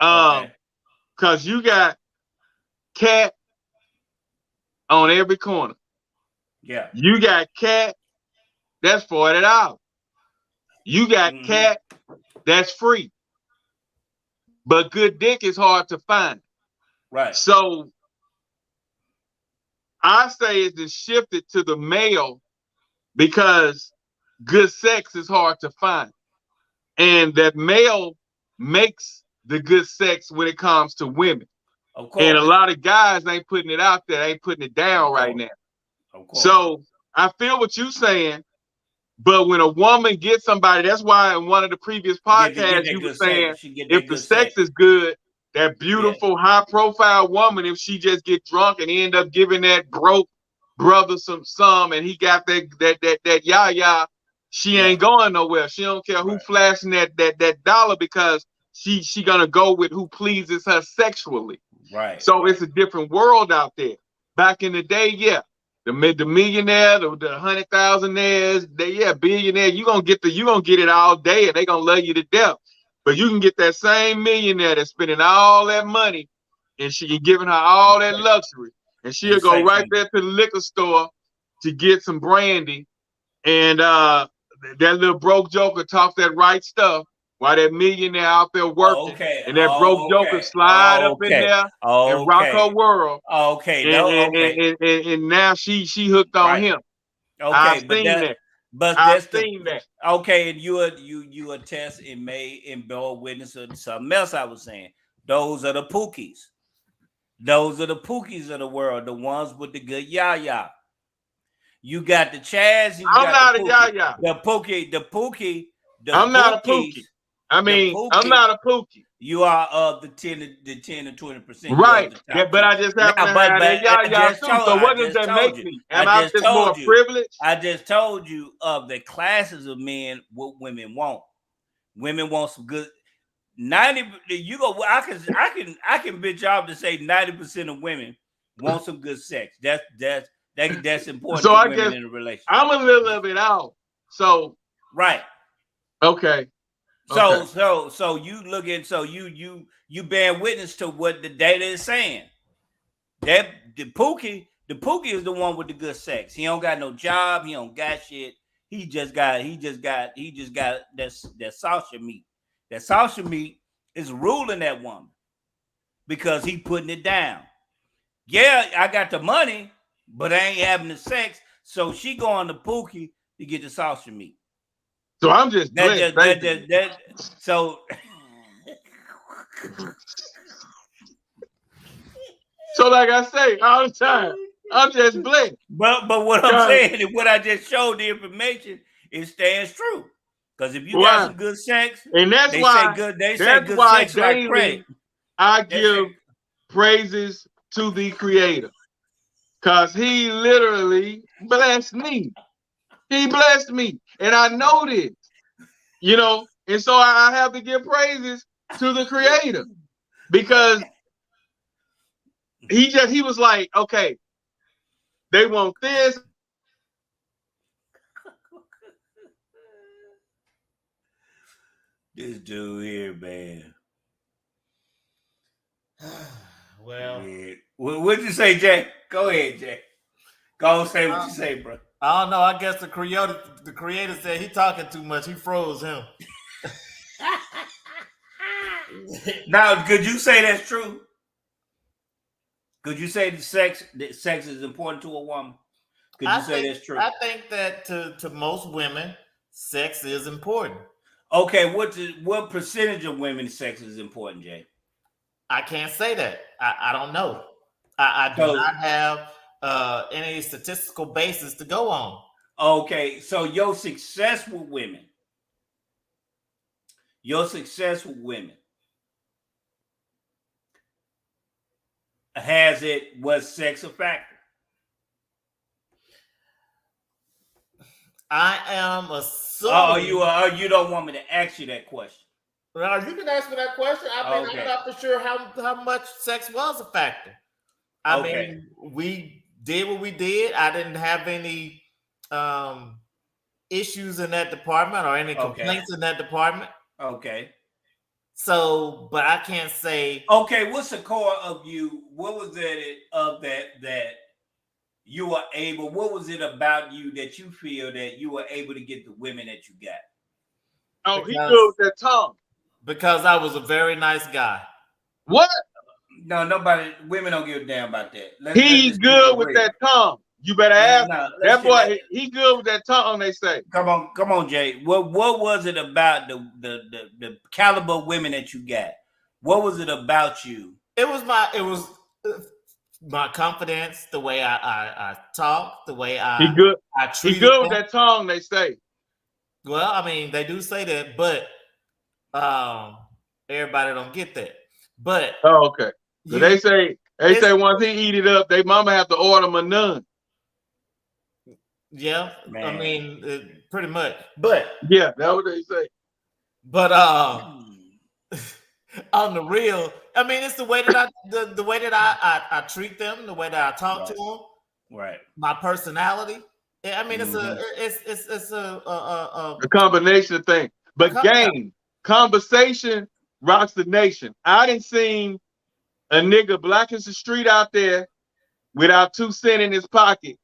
Because you got cat on every corner. Yeah. You got cat, that's $40. You got cat, that's free. But good dick is hard to find. Right. So I say it's shifted to the male because good sex is hard to find. And that male makes the good sex when it comes to women. Of course. And a lot of guys ain't putting it out there, ain't putting it down right now. Of course. So I feel what you're saying, but when a woman gets somebody, that's why in one of the previous podcasts you were saying, if the sex is good, that beautiful high profile woman, if she just get drunk and end up giving that broke brother some and he got that yah, she ain't going nowhere. She don't care who flashing that dollar, because she gonna go with who pleases her sexually. Right. So it's a different world out there. Back in the day, the millionaire, the 100,000aires, billionaire, you gonna get it all day and they gonna love you to death. But you can get that same millionaire that's spending all that money and she can giving her all that luxury, and she'll go right there to the liquor store to get some brandy, and that little broke joker talks that right stuff while that millionaire out there working, and that broke joker slide up in there and rock her world. And now she hooked on him. I've seen that. Okay, and you attest and bear witness to something else I was saying. Those are the Pookies. Those are the Pookies of the world, the ones with the good yah. You got the Chaz. I'm not a yah. The Pookie. I'm not a Pookie. I mean, I'm not a Pookie. You are of the 10 to 20%. Right. But I just happen to have that yah too. So what does that make me? Am I just more privileged? I just told you of the classes of men what women want. Women want some good. 90. You go. I can bitch off to say 90% of women want some good sex. That's important So to I women guess in a relationship. I'm a little of it out. So Right. okay. So you looking. So you bear witness to what the data is saying. That the Pookie is the one with the good sex. He don't got no job. He don't got shit. He just got that sausage meat. That sausage meat is ruling that woman because he putting it down. Yeah, I got the money, but I ain't having the sex. So she going to Pookie to get the sausage meat. So I'm just blessed. So So like I say all the time, I'm just blessed. But what I'm saying is what I just showed the information, it stands true. Because if you got some good sex, and that's they why say good sex like credit. I give praises to the Creator. Because he literally blessed me. He blessed me. And I know this. You know, and so I have to give praises to the Creator. Because he was like, okay, they want this. This dude here, man. Well, yeah. What'd you say, Jay? Go ahead, Jay. Go and say what you say, bro. I don't know. I guess the creator said he talking too much. He froze him. Now, could you say that's true? Could you say that sex is important to a woman? Could you say that's true? I think that to most women, sex is important. Okay, what percentage of women's sex is important, Jay? I can't say that. I don't know. I do not have any statistical basis to go on. Okay, so your success with women, was sex a factor? I am assuming. You don't want me to ask you that question? Well, you can ask me that question. I'm not for sure how much sex was a factor. I mean, we did what we did. I didn't have any issues in that department or any complaints in that department. Okay. So, but I can't say. Okay, what's the core of you? What was it of that you were able? What was it about you that you feel that you were able to get the women that you got? Oh, he good with that tongue. Because I was a very nice guy. What? No, women don't give a damn about that. He's good with that tongue. You better ask that boy. He good with that tongue. They say. Come on, Jay. What was it about the caliber of women that you got? What was it about you? It was my confidence, the way I talk, the way I good. I treat. He good with that tongue. They say. Well, I mean, they do say that, but everybody don't get that. But okay. So they say once he eat it up, they mama have to order him a none. Yeah, man. I mean, pretty much. But yeah, that's what they say. But on the real, I mean, it's the way that I treat them, the way that I talk to them, right? My personality. I mean, it's a combination of things. But conversation rocks the nation. I didn't seen a nigga black as the street out there without 2 cents in his pocket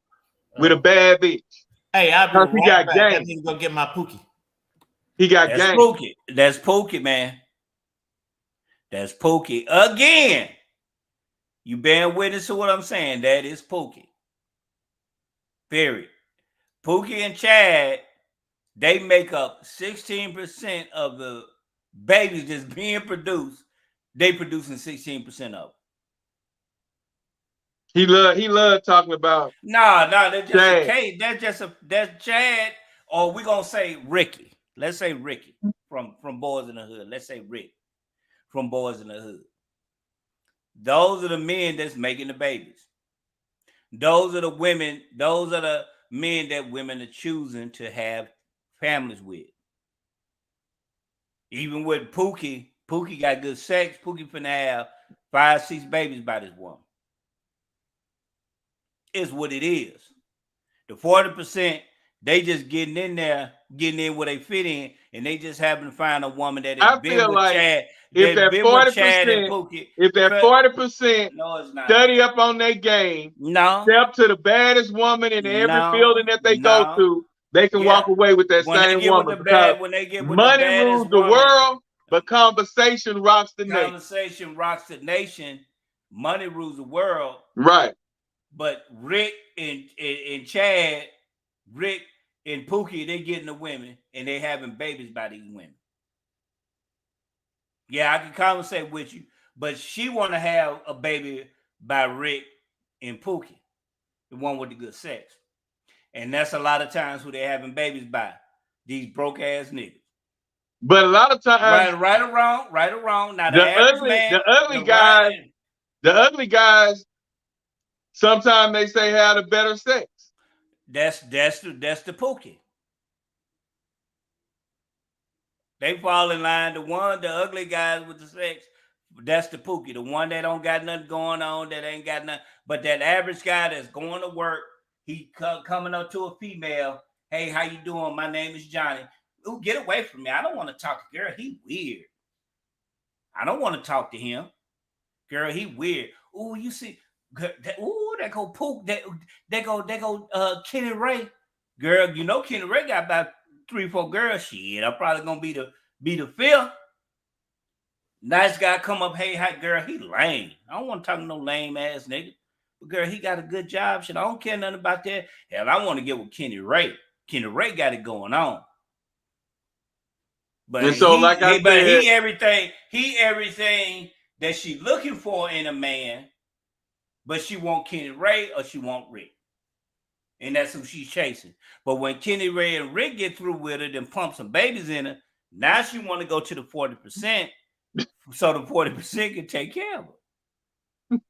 with a bad bitch. Hey, I'll be right back. That nigga go get my Pookie. He got gang. That's Pookie, man. That's Pookie. Again, you bear witness to what I'm saying. That is Pookie. Period. Pookie and Chad, they make up 16% of the babies that's being produced. They producing 16% of them. He love talking about. No, that's just Chad. A case. That's Chad, or we gonna say Ricky. Let's say Ricky from Boys in the Hood. Let's say Rick from Boys in the Hood. Those are the men that's making the babies. Those are the women. Those are the men that women are choosing to have families with. Even with Pookie Pookie got good sex. Pookie finna have 5, 6 babies by this woman. It's what it is. The 40%, they just getting in there, getting in where they fit in, and they just happen to find a woman that has been with like Chad. If that been with Chad 40%, and Pookie. if that 40% No, it's not. study up on their game, no, step to the baddest woman in every building that they go to, they can walk away with that same woman. When they get with money the rules the world, but conversation rocks the nation. Conversation rocks the nation. Money rules the world. Right. But Rick and Chad, Rick and Pookie, they getting the women and they having babies by these women. Yeah, I can conversate with you, but she want to have a baby by Rick and Pookie, the one with the good sex. And that's a lot of times who they having babies by, these broke ass niggas. But a lot of times, right or wrong. Now the ugly guys, sometimes they say have the better sex. That's the Pookie. They fall in line. The ugly guys with the sex, that's the Pookie. The one that don't got nothing going on, that ain't got nothing. But that average guy that's going to work, he coming up to a female, hey, how you doing? My name is Johnny. Ooh, get away from me. I don't want to talk to girl. He weird. I don't want to talk to him. Girl, he weird. Ooh, you see, that go Pook. They go Kenny Ray. Girl, you know Kenny Ray got about 3, 4 girls. Shit, I'm probably gonna be the fifth. Nice guy come up, hey, hi, girl, he lame. I don't want to talk to no lame ass nigga. But girl, he got a good job. Shit, I don't care nothing about that. Hell, I want to get with Kenny Ray. Kenny Ray got it going on. But and so, he everything that she looking for in a man, but she want Kenny Ray or she want Rick. And that's who she's chasing. But when Kenny Ray and Rick get through with her, then pump some babies in her, now she want to go to the 40%, so the 40% can take care of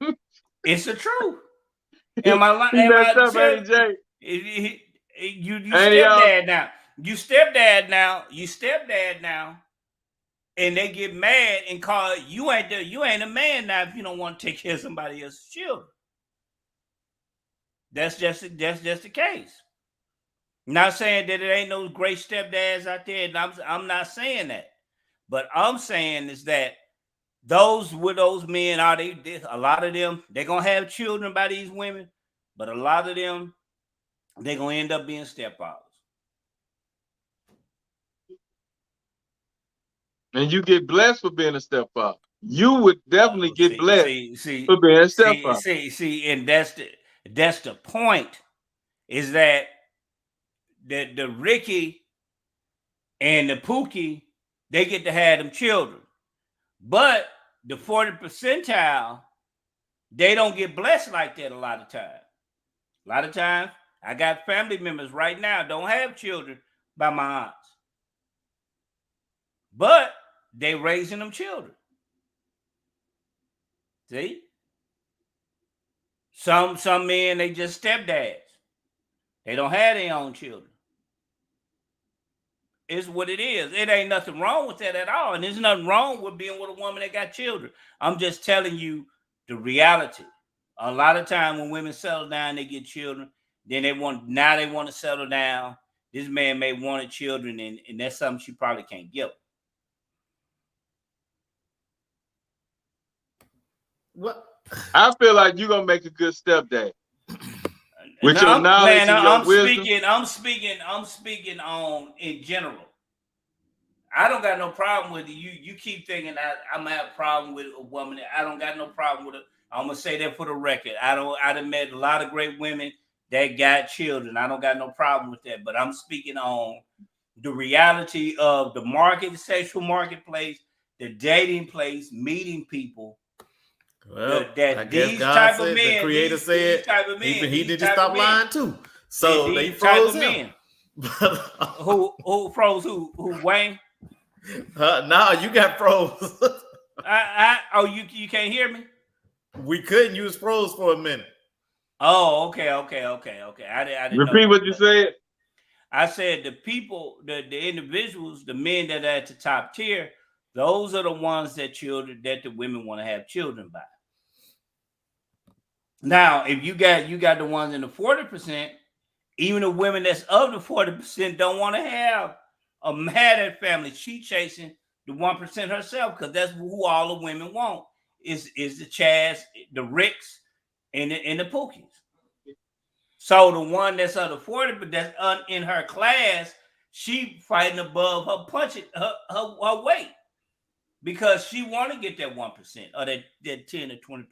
her. It's the truth. Am I lying? You stepdad now. You stepdad now. And they get mad and call you ain't a man now if you don't want to take care of somebody else's children. That's just the case. Not saying that it ain't no great stepdads out there. And I'm not saying that. But I'm saying is that those men a lot of them, they're gonna have children by these women, but a lot of them, they're gonna end up being stepfathers. And you get blessed for being a stepfather. You would definitely get blessed for being a stepfather. See, and that's the point, is that the Ricky and the Pookie, they get to have them children. But the 40 percentile, they don't get blessed like that a lot of times. A lot of times, I got family members right now don't have children by my aunts. But they raising them children. See? Some men, they just stepdads. They don't have their own children. It's what it is. It ain't nothing wrong with that at all. And there's nothing wrong with being with a woman that got children. I'm just telling you the reality. A lot of time when women settle down, they get children. Then they want to settle down. This man may want children, and that's something she probably can't give. What? I feel like you're gonna make a good stepdad. With your knowledge and your wisdom. I'm speaking on in general. I don't got no problem with it. You keep thinking that I'm gonna have a problem with a woman. I don't got no problem with it. I'm gonna say that for the record. I done met a lot of great women that got children. I don't got no problem with that. But I'm speaking on the reality of the market, the sexual marketplace, the dating place, meeting people. Well, I guess God said, the Creator said, he need to stop lying too. So they froze him. Who froze who? Wayne? No, you got froze. You can't hear me? We couldn't. You was froze for a minute. Oh, okay. I didn't repeat what you said. I said the people, the individuals, the men that are at the top tier, Those are the ones that the women want to have children by. Now, if you got the ones in the 40%, even the women that's of the 40% don't want to have a mad at family. She chasing the 1% herself because that's who all the women want is the Chads, the Ricks, and the Pookies. So the one that's of the 40, but that's in her class, she fighting above her punching her weight because she want to get that 1% or that 10 or 20%.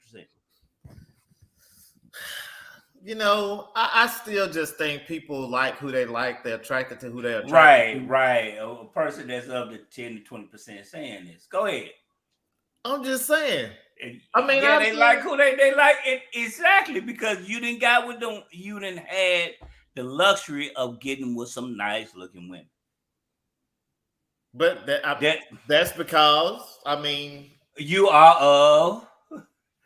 You know, I still just think people like who they like. They're attracted to who they're attracted to. Right. A person that's of the 10 to 20% saying this. Go ahead. I'm just saying. I mean, yeah, they like who they like it exactly because you didn't got with them. You didn't had the luxury of getting with some nice looking women. But that's because you are of.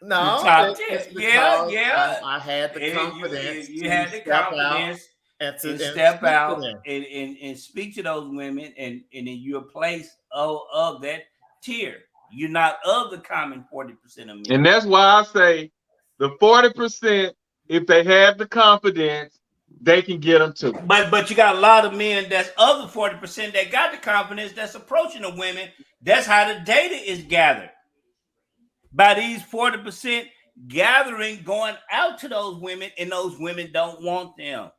No, top 10. Yeah. I had the confidence. You had the confidence and step out and speak to those women, and then you're a place of that tier. You're not of the common 40% of men. And that's why I say the 40%, if they have the confidence, they can get them too. But you got a lot of men that's of the 40% that got the confidence that's approaching the women. That's how the data is gathered. By these 40% gathering, going out to those women, and those women don't want them.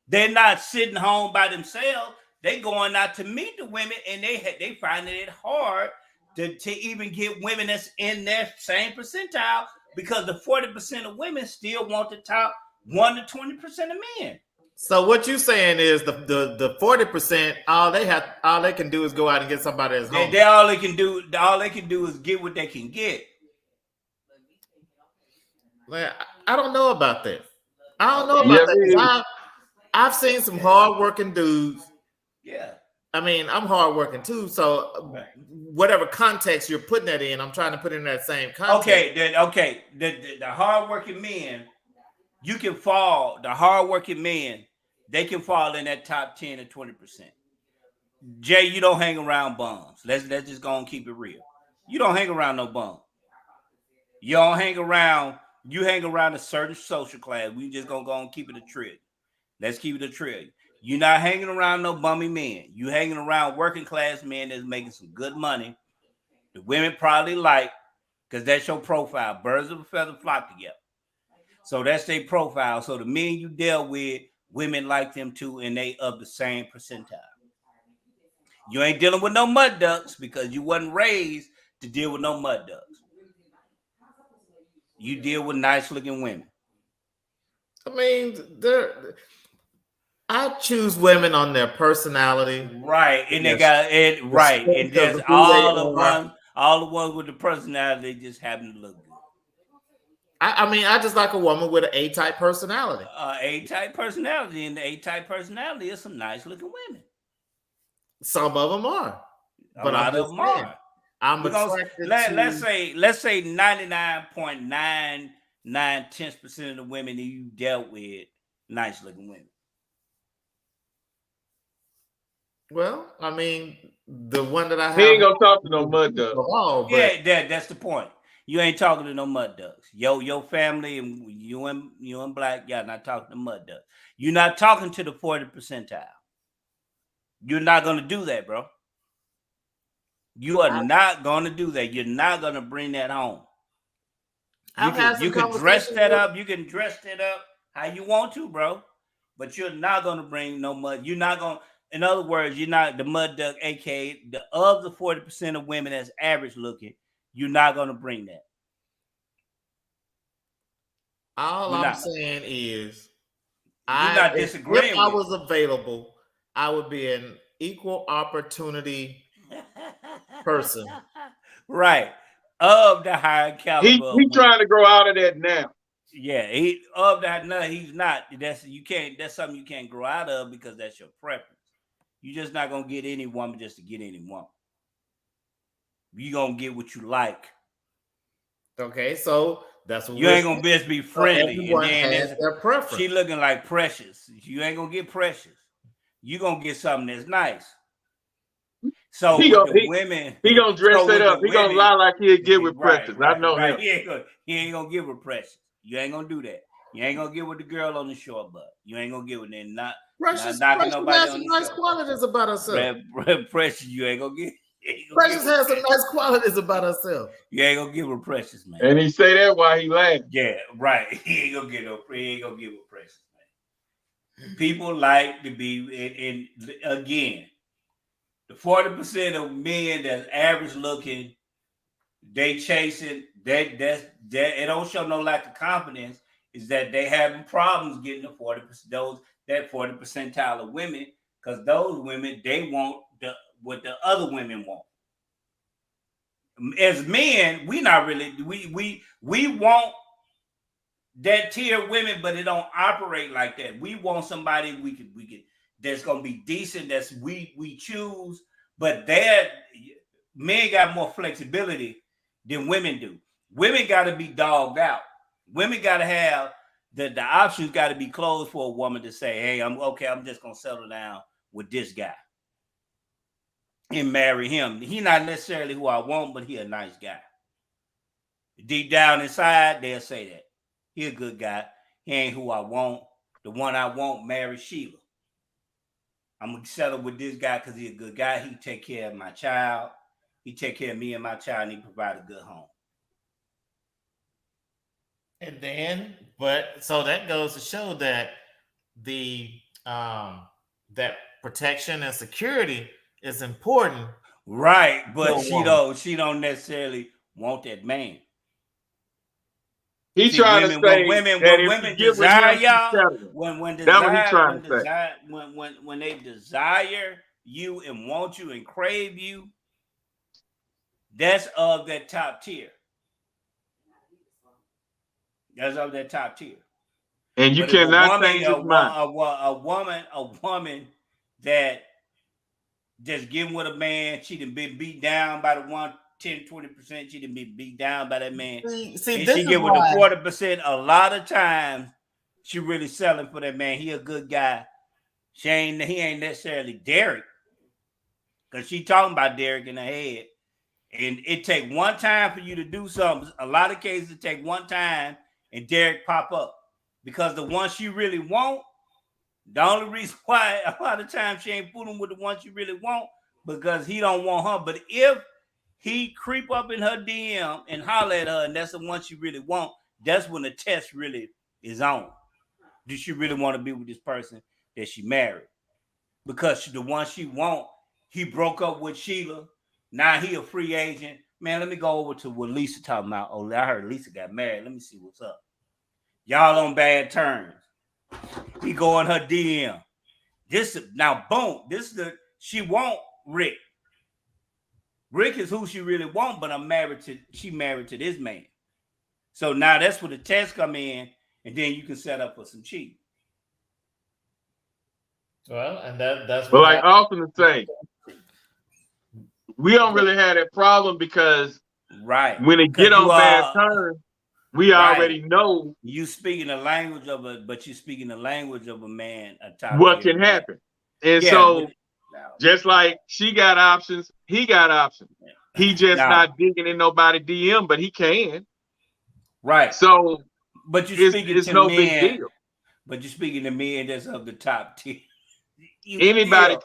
They're not sitting home by themselves. They going out to meet the women, and they finding it hard to even get women that's in their same percentile because the 40% of women still want the top 1 to 20% of men. So what you saying is the 40%, all they can do is go out and get somebody that's home. All they can do is get what they can get. I don't know about that. I don't know about that. I've seen some hardworking dudes. Yeah. I mean, I'm hardworking too. So whatever context you're putting that in, I'm trying to put in that same context. Okay. The hardworking men, you can fall. The hardworking men, they can fall in that top 10 or 20%. Jay, you don't hang around bums. Let's just go and keep it real. You don't hang around no bum. You don't hang around. You hang around a certain social class. We just gonna go and keep it a trillion. Let's keep it a trillion. You're not hanging around no bummy men. You hanging around working class men that's making some good money. The women probably like, because that's your profile. Birds of a feather flock together. So that's their profile. So the men you deal with, women like them too, and they of the same percentile. You ain't dealing with no mud ducks because you wasn't raised to deal with no mud ducks. You deal with nice looking women. I mean, I choose women on their personality. Right. And they got it right. And just all the ones with the personality, they just happen to look good. I just like a woman with an A-type personality. A-type personality, and the A-type personality is some nice looking women. Some of them are, but a lot of them are. I'm attracted let's say 99.99% of the women that you dealt with, nice looking women. Well, I mean, the one that I have, he ain't gonna talk to no mud ducks. Yeah, that's the point. You ain't talking to no mud ducks. Your family and you and Black, y'all not talking to mud ducks. You're not talking to the 40 percentile. You're not gonna do that, bro. You are not gonna do that. You're not gonna bring that home. You can dress that up. You can dress that up how you want to, bro. But you're not gonna bring no mud. You're not gonna. In other words, you're not the mud duck, aka of the 40% of women that's average looking. You're not gonna bring that. All I'm saying is, you're not disagreeing. If I was available, I would be an equal opportunity person. Right. Of the higher caliber. He's trying to grow out of that now. Yeah, no, he's not. That's something you can't grow out of because that's your preference. You're just not gonna get any woman just to get any woman. You're gonna get what you like. Okay, so that's what you ain't gonna just be friendly. Everyone has their preference. She looking like Precious. You ain't gonna get Precious. You're gonna get something that's nice. So He with gonna the women, he gonna dress so it with up. the He gonna women, lie like he'll get with right, Precious. I know right. him. He ain't gonna give her Precious. You ain't gonna do that. You ain't gonna get with the girl on the short butt. You ain't gonna get with them. Not Precious knocking has nobody some on the nice short qualities about herself. Precious, you ain't gonna get. Precious has some nice qualities about herself. You ain't gonna give her Precious, man. And he say that while he laughing. Yeah, right. He ain't gonna get no. He ain't gonna give her Precious, man. People like to be, and again, the 40% of men that's average looking, they chasing that. It don't show no lack of confidence. Is that they having problems getting the 40%, that 40 percentile of women, because those women, they want what the other women want. As men, we not really we want that tier of women, but it don't operate like that. We want somebody we could that's gonna be decent. That's we choose, but men got more flexibility than women do. Women got to be dogged out. Women got to have the options got to be closed for a woman to say, "Hey, I'm okay. I'm just gonna settle down with this guy and marry him. He not necessarily who I want, but he a nice guy." Deep down inside, they'll say that he a good guy. He ain't who I want. The one I want, marry Sheila. I'm gonna settle with this guy because he's a good guy. He take care of my child. He take care of me and my child, and he provide a good home. And then, but so that goes to show that the that protection and security is important. Right, but she don't necessarily want that man. He trying to say when women desire y'all, when they desire you and want you and crave you, that's of that top tier. That's of that top tier. And you cannot change his mind. A woman that just getting with a man, she done been beat down by the 10-20%. She done been beat down by that man. See, and she get with the 40%. A lot of times, she really selling for that man. He a good guy. He ain't necessarily Derek, because she talking about Derek in her head. And it take one time for you to do something. A lot of cases, it take one time and Derek pop up. Because the one she really want, the only reason why a lot of times she ain't fooling with the one she really want, because he don't want her. But if he creep up in her DM and holler at her, and that's the one she really want, that's when the test really is on. Do she really want to be with this person that she married? Because the one she want, he broke up with Sheila. Now he a free agent. Man, let me go over to what Lisa talking about. Oh, I heard Lisa got married. Let me see what's up. Y'all on bad terms. He go in her DM. Now, boom. She want Rick. Rick is who she really want, but she married to this man. So now that's where the test come in, and then you can set up for some cheating. Well, and that's but like often the same. We don't really have that problem because when it get on bad terms, we already know you speaking the language of a man. What can happen, and so just like she got options, he got options. He just not digging in nobody DM, but he can. Right. So, but you're speaking it's no big deal. But you're speaking to men that's of the top tier. Anybody.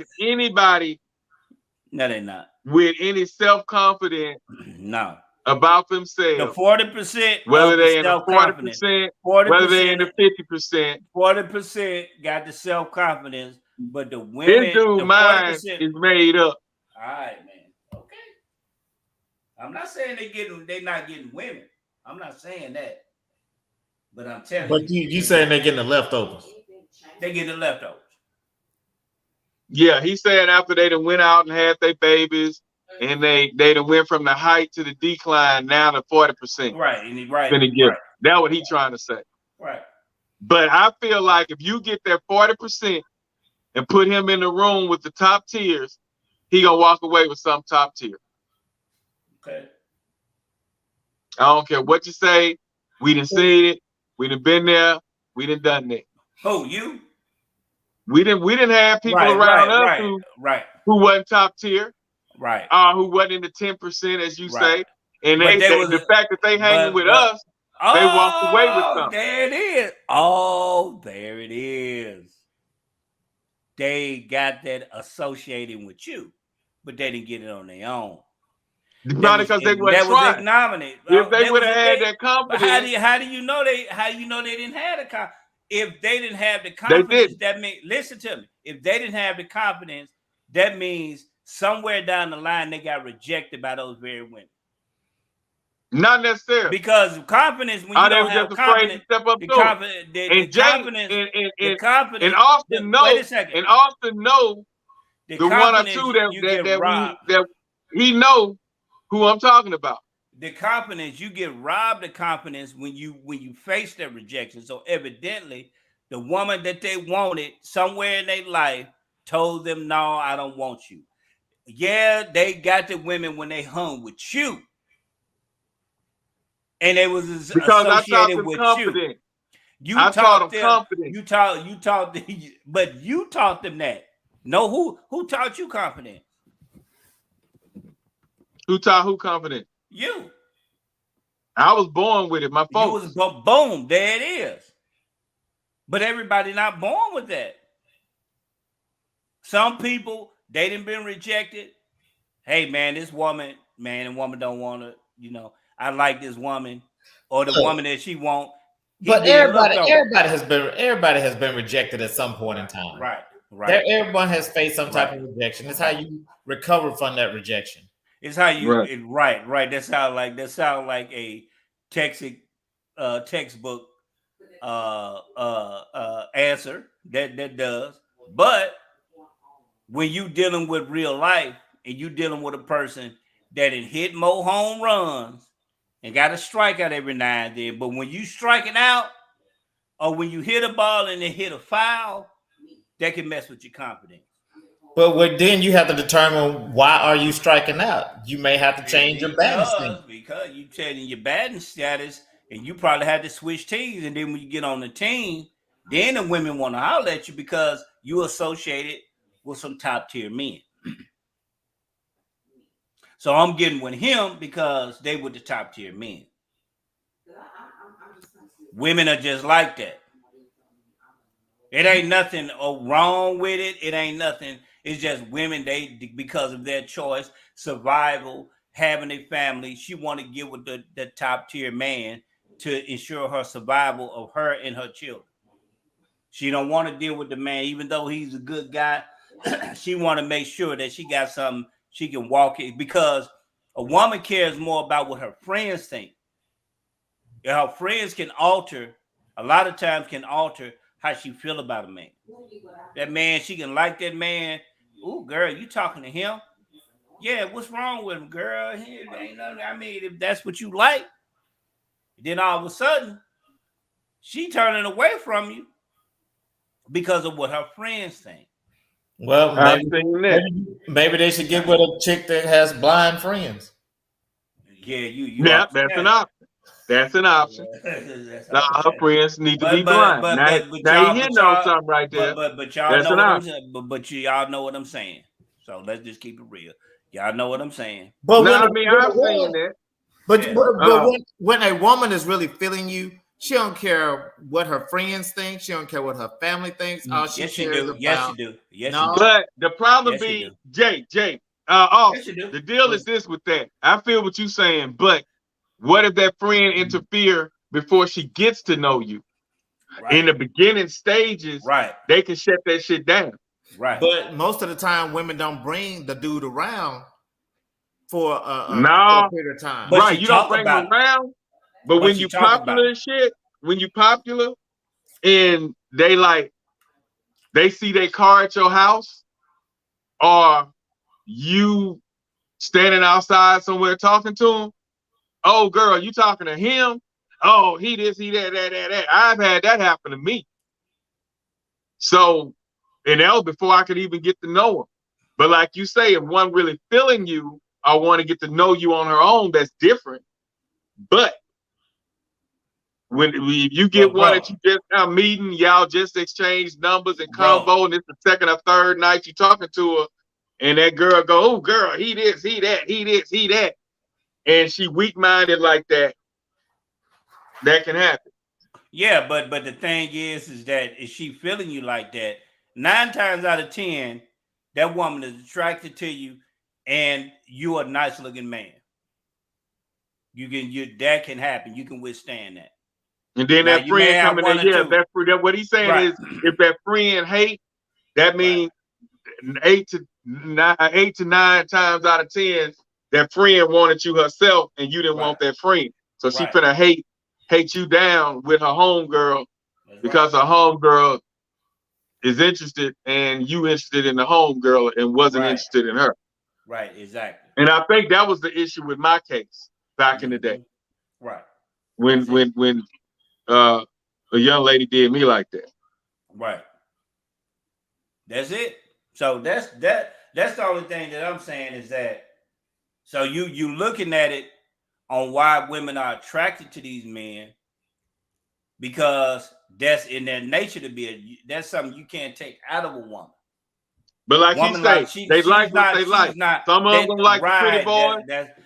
No, they're not. With any self-confidence, no, about themselves. The 40%, whether they in the 40%, whether they in the 50%, 40% got the self-confidence, but the women, this dude mind is made up. All right, man. Okay. I'm not saying they not getting women. I'm not saying that. But I'm telling you. But you saying they're getting the leftovers. They get the leftovers. Yeah, he said after they done went out and had their babies, and they done went from the height to the decline, now to 40%. Right, right. That's what he trying to say. Right. But I feel like if you get that 40% and put him in the room with the top tiers, he gonna walk away with some top tier. Okay. I don't care what you say. We done seen it. We done been there. We done that. Who, you? We didn't have people around us who wasn't top tier. Right. Who wasn't in the 10%, as you Right. say, and But there they was the fact that they hanging with but us, they walked away with oh, something. there it is. Oh, there it is. They got that associated with you, but they didn't get it on their own. Probably because they weren't trying. If they would have had that confidence, how do you know they didn't have the confidence? If they didn't have the confidence, that means, listen to me. If they didn't have the confidence, that means somewhere down the line they got rejected by those very women. Not necessarily, because confidence, when you don't have confidence, step up the confidence, and Austin know, the one or two that he know who I'm talking about. The confidence, you get robbed of confidence when you face that rejection. So evidently, the woman that they wanted somewhere in their life told them, "No, I don't want you." Yeah, they got the women when they hung with you, and they was associated with confident. You taught them confidence. You taught them, but you taught them that. No, who taught you confidence? Who taught who confidence? You. I was born with it. My folks. You was boom. There it is. But everybody not born with that. Some people, they done been rejected. Hey man, this woman, and woman don't want to, I like this woman, or the woman that she want. But everybody has been rejected at some point in time. Right. Everyone has faced some type of rejection. It's how you recover from that rejection. It's how you right. That sound like a textbook answer that does. But when you dealing with real life and you dealing with a person that hit more home runs and got a strikeout every now and then, but when you striking out or when you hit a ball and it hit a foul, that can mess with your confidence. But then you have to determine, why are you striking out? You may have to change your batting status. Because you changing your batting status, and you probably had to switch teams. And then when you get on the team, then the women want to holler at you because you associated with some top tier men. So I'm getting with him because they were the top tier men. Women are just like that. It ain't nothing wrong with it. It ain't nothing. It's just women, because of their choice, survival, having a family, she want to get with the top tier man to ensure her survival of her and her children. She don't want to deal with the man, even though he's a good guy. She want to make sure that she got something she can walk in, because a woman cares more about what her friends think. Her friends a lot of times can alter how she feel about a man. That man, she can like that man. Ooh, girl, you talking to him? Yeah, what's wrong with him, girl? Ain't nothing. I mean, if that's what you like, then all of a sudden, she turning away from you because of what her friends think. Well, maybe they should get with a chick that has blind friends. Yeah, that's an option. That's an option. Her friends need to be blind. Now you know something right there. But y'all know what I'm saying. But y'all know what I'm saying. So let's just keep it real. Y'all know what I'm saying. But I'm saying that. But when a woman is really feeling you, she don't care what her friends think. She don't care what her family thinks. All she cares about. Yes, you do. Yes, you do. But the problem be, Jay. The deal is this with that. I feel what you're saying, but what if that friend interfere before she gets to know you? Right. In the beginning stages, they can shut that shit down. Right. But most of the time, women don't bring the dude around for a period of time. Right, you don't bring him around. But when you popular and shit, when you popular and they see their car at your house, or you standing outside somewhere talking to them, oh girl, you talking to him? Oh, he this, he that. I've had that happen to me. So, and that was before I could even get to know him. But like you say, if one really feeling you, I want to get to know you on her own, that's different. But when you get one that you just now meeting, y'all just exchange numbers and convo, and it's the second or third night you talking to her, and that girl go, oh girl, he this, he that, he this, he that, and she weak-minded like that, that can happen. Yeah, but the thing is that if she feeling you like that, 9 times out of 10, that woman is attracted to you, and you're a nice looking man. That can happen. You can withstand that. And then Now that you may friend have coming there, one or yeah, two. that what he's saying Right. is, if that friend hate, that means 8 to 9 times out of 10, that friend wanted you herself, and you didn't want that friend. So she finna hate you down with her homegirl because her homegirl is interested, and you interested in the homegirl and wasn't interested in her. Right, exactly. And I think that was the issue with my case back in the day. Right. When a young lady did me like that. Right. That's it. So that's the only thing that I'm saying is that, so you looking at it on why women are attracted to these men, because that's in their nature to be that's something you can't take out of a woman. But like he said, they like what they like. Some of them gonna like the pretty boy.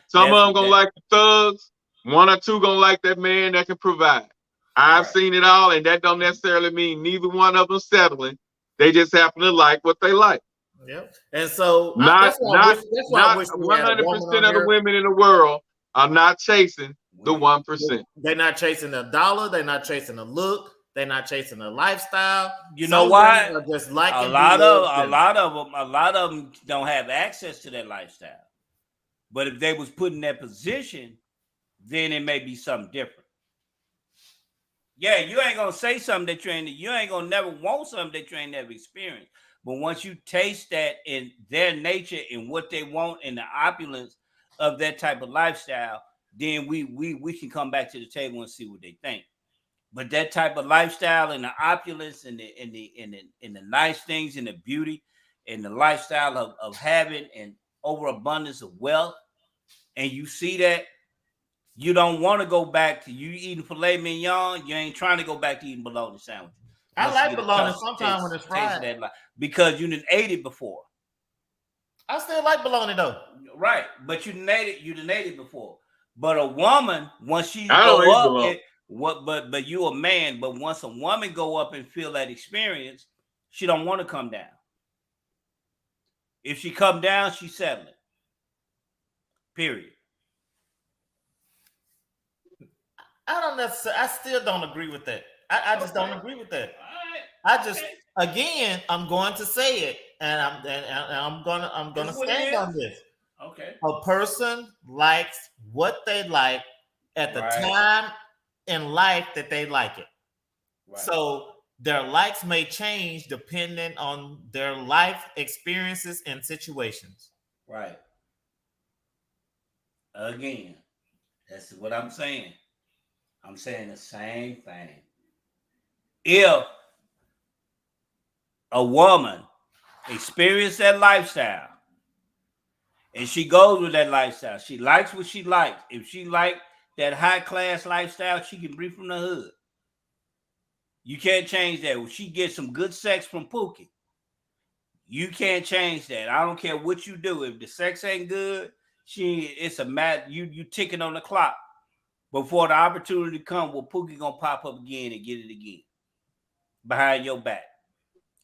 Some of them gonna like the thugs. 1 or 2 gonna like that man that can provide. I've seen it all, and that don't necessarily mean neither one of them settling. They just happen to like what they like. Yep. And so not 100% of the women in the world are not chasing the 1%. They're not chasing a dollar. They're not chasing a look. They're not chasing a lifestyle. You know why? Just like a lot of them don't have access to that lifestyle. But if they was put in that position, then it may be something different. Yeah, you ain't gonna say something that you ain't gonna never want something that you ain't never experienced. But once you taste that in their nature and what they want and the opulence of that type of lifestyle, then we can come back to the table and see what they think. But that type of lifestyle and the opulence and the nice things and the beauty and the lifestyle of having an overabundance of wealth, and you see that, you don't want to go back to you eating filet mignon. You ain't trying to go back to eating bologna sandwiches. I like bologna sometimes when it's fried, because you didn't ate it before. I still like bologna though. Right, but you didn't ate it before. But a woman, once she but you a man. But once a woman go up and feel that experience, she don't want to come down. If she come down, she's settling. Period. I don't necessarily. I still don't agree with that. I just don't agree with that. I just, again, I'm going to say it, and I'm gonna stand on this. Okay. A person likes what they like at the time in life that they like it. Right. So their likes may change depending on their life experiences and situations. Right. Again, that's what I'm saying. I'm saying the same thing. If a woman experiences that lifestyle and she goes with that lifestyle, she likes what she likes. If she likes that high class lifestyle, she can breathe from the hood. You can't change that. When she gets some good sex from Pookie, you can't change that. I don't care what you do. If the sex ain't good, it's a matter. You ticking on the clock. Before the opportunity comes, well, Pookie gonna pop up again and get it again behind your back,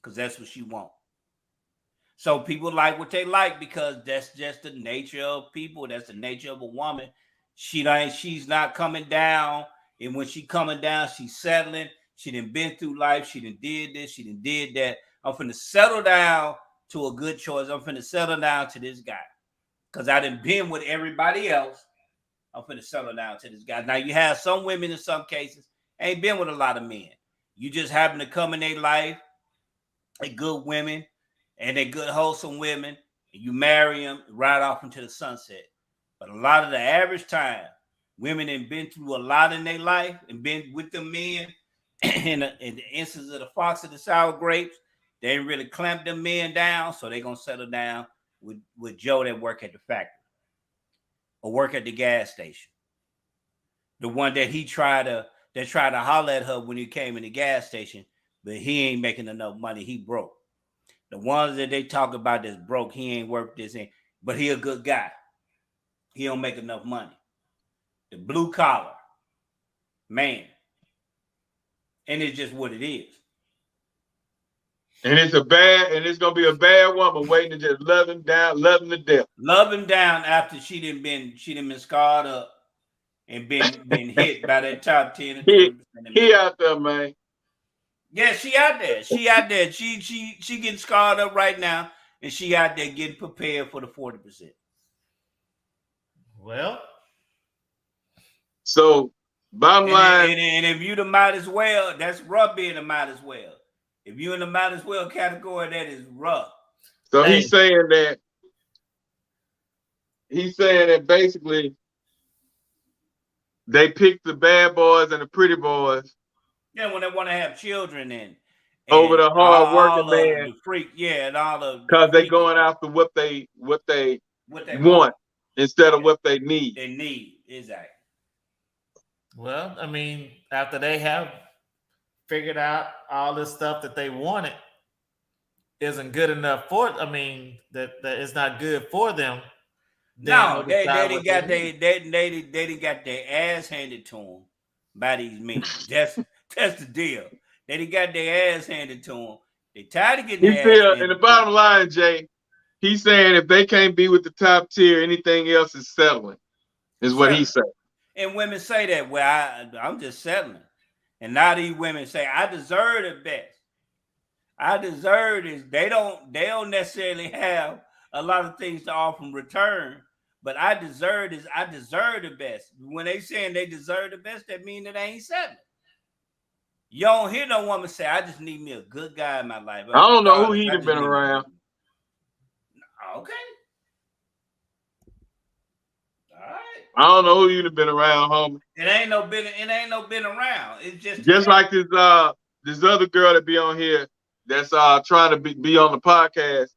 because that's what she want. So people like what they like because that's just the nature of people. That's the nature of a woman. She's not coming down, and when she coming down, she's settling. She done been through life. She done did this. She done did that. I'm finna settle down to a good choice. I'm finna settle down to this guy because I done been with everybody else. I'm finna settle down to this guy. Now, you have some women in some cases ain't been with a lot of men. You just happen to come in their life, they good women, and they good wholesome women, and you marry them, ride off into the sunset. But a lot of the average time, women have been through a lot in their life and been with the men. in the instance of the fox and the sour grapes, they ain't really clamped them men down, so they gonna settle down with Joe that work at the factory or work at the gas station. The one that tried to holler at her when he came in the gas station, but he ain't making enough money. He broke. The ones that they talk about that's broke, he ain't worth this, but he a good guy. He don't make enough money. The blue collar man, and it's just what it is. And it's gonna be a bad woman waiting to just love him down, love him to death. Love him down after she done been scarred up and been hit by that top 10 and 20%. He out there, man. Yeah, she out there. She out there. She getting scarred up right now, and she out there getting prepared for the 40%. Well, so bottom line, and if you the might as well, that's rough being the might as well. If you in the might as well category, that is rough. so he's saying that basically they pick the bad boys and the pretty boys. Yeah, when they want to have children and over the hard working man, the freak, yeah, and all of because they going after what they want instead of what they need. They need, exactly. Well, I mean, after they have figured out all this stuff that they wanted isn't good enough for, I mean, that it's not good for them. No, they didn't got their ass handed to them by these men. That's the deal. They didn't got their ass handed to them. They tired of getting their ass handed. And the bottom line, Jay, he's saying if they can't be with the top tier, anything else is settling, is what he said. And women say that, well, I'm just settling. And now these women say, I deserve the best. I deserve this. They don't necessarily have a lot of things to offer in return, but I deserve this. I deserve the best. When they saying they deserve the best, that means that they ain't settling. You don't hear no woman say, I just need me a good guy in my life. I don't know who he'd have been around. Okay. All right. I don't know who you'd have been around, homie. It ain't no been around. It's just like this other girl that be on here that's trying to be on the podcast.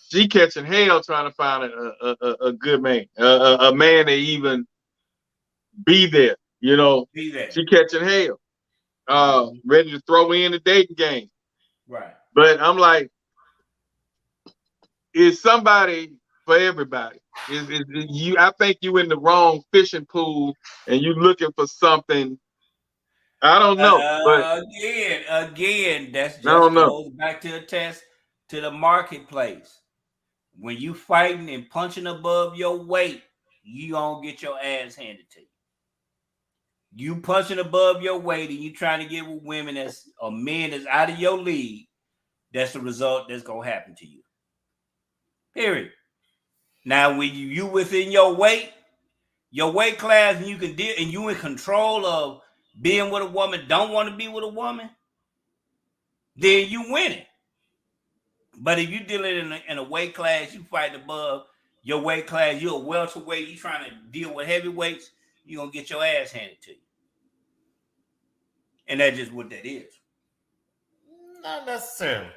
She catching hell trying to find a good man, a man that even be there. You know, she catching hell. Ready to throw in the dating game. Right. But I'm like, is somebody for everybody? Is you? I think you in the wrong fishing pool and you looking for something. I don't know. But again, that's just goes back to the test to the marketplace. When you fighting and punching above your weight, you gonna get your ass handed to you. You punching above your weight and you trying to get with women or men that's out of your league, that's the result that's gonna happen to you. Period. Now, when you within your weight class, and you can deal, and you in control of being with a woman, don't want to be with a woman, then you win it. But if you dealing in a weight class, you fighting above your weight class, you're a welterweight, you trying to deal with heavyweights, you're gonna get your ass handed to you. And that's just what that is. Not necessarily.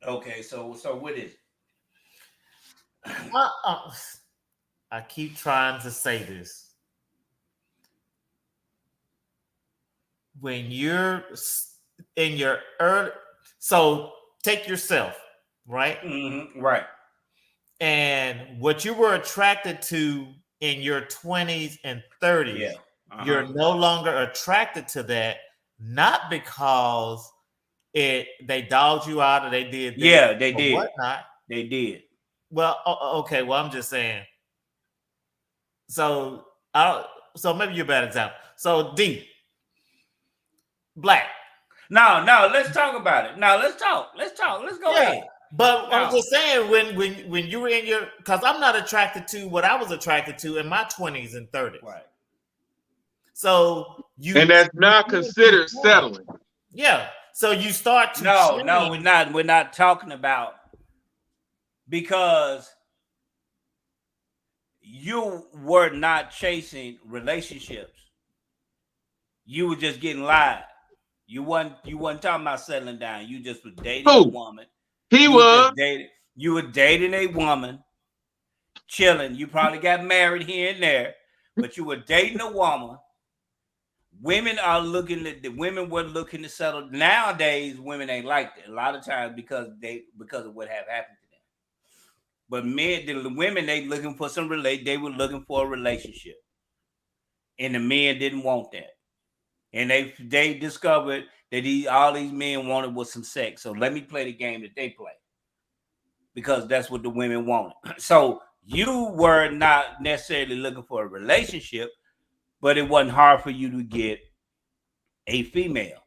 Okay, so what is it? I keep trying to say this. When you're in your early, so take yourself, right? Mm-hmm, right. And what you were attracted to in your 20s and 30s, you're no longer attracted to that, not because they dogged you out or they did. They did. Whatnot. They did. Well, okay. Well, I'm just saying. So maybe you're a bad example. So D, black. No. Let's talk about it. No, let's talk. Let's go ahead. But I'm just saying when you were in your, because I'm not attracted to what I was attracted to in my 20s and 30s. Right. So and that's not considered settling. Yeah. So you start to No, we're not talking about, because you were not chasing relationships. You were just getting lied. You wasn't talking about settling down. You just was dating a woman. You were dating a woman, chilling. You probably got married here and there, but you were dating a woman, women are looking at the women were looking to settle. Nowadays, women ain't like that. A lot of times because of what have happened to them. But the women, they looking for they were looking for a relationship. And the men didn't want that. And they discovered that all these men wanted was some sex. So let me play the game that they play. Because that's what the women wanted. So you were not necessarily looking for a relationship, but it wasn't hard for you to get a female.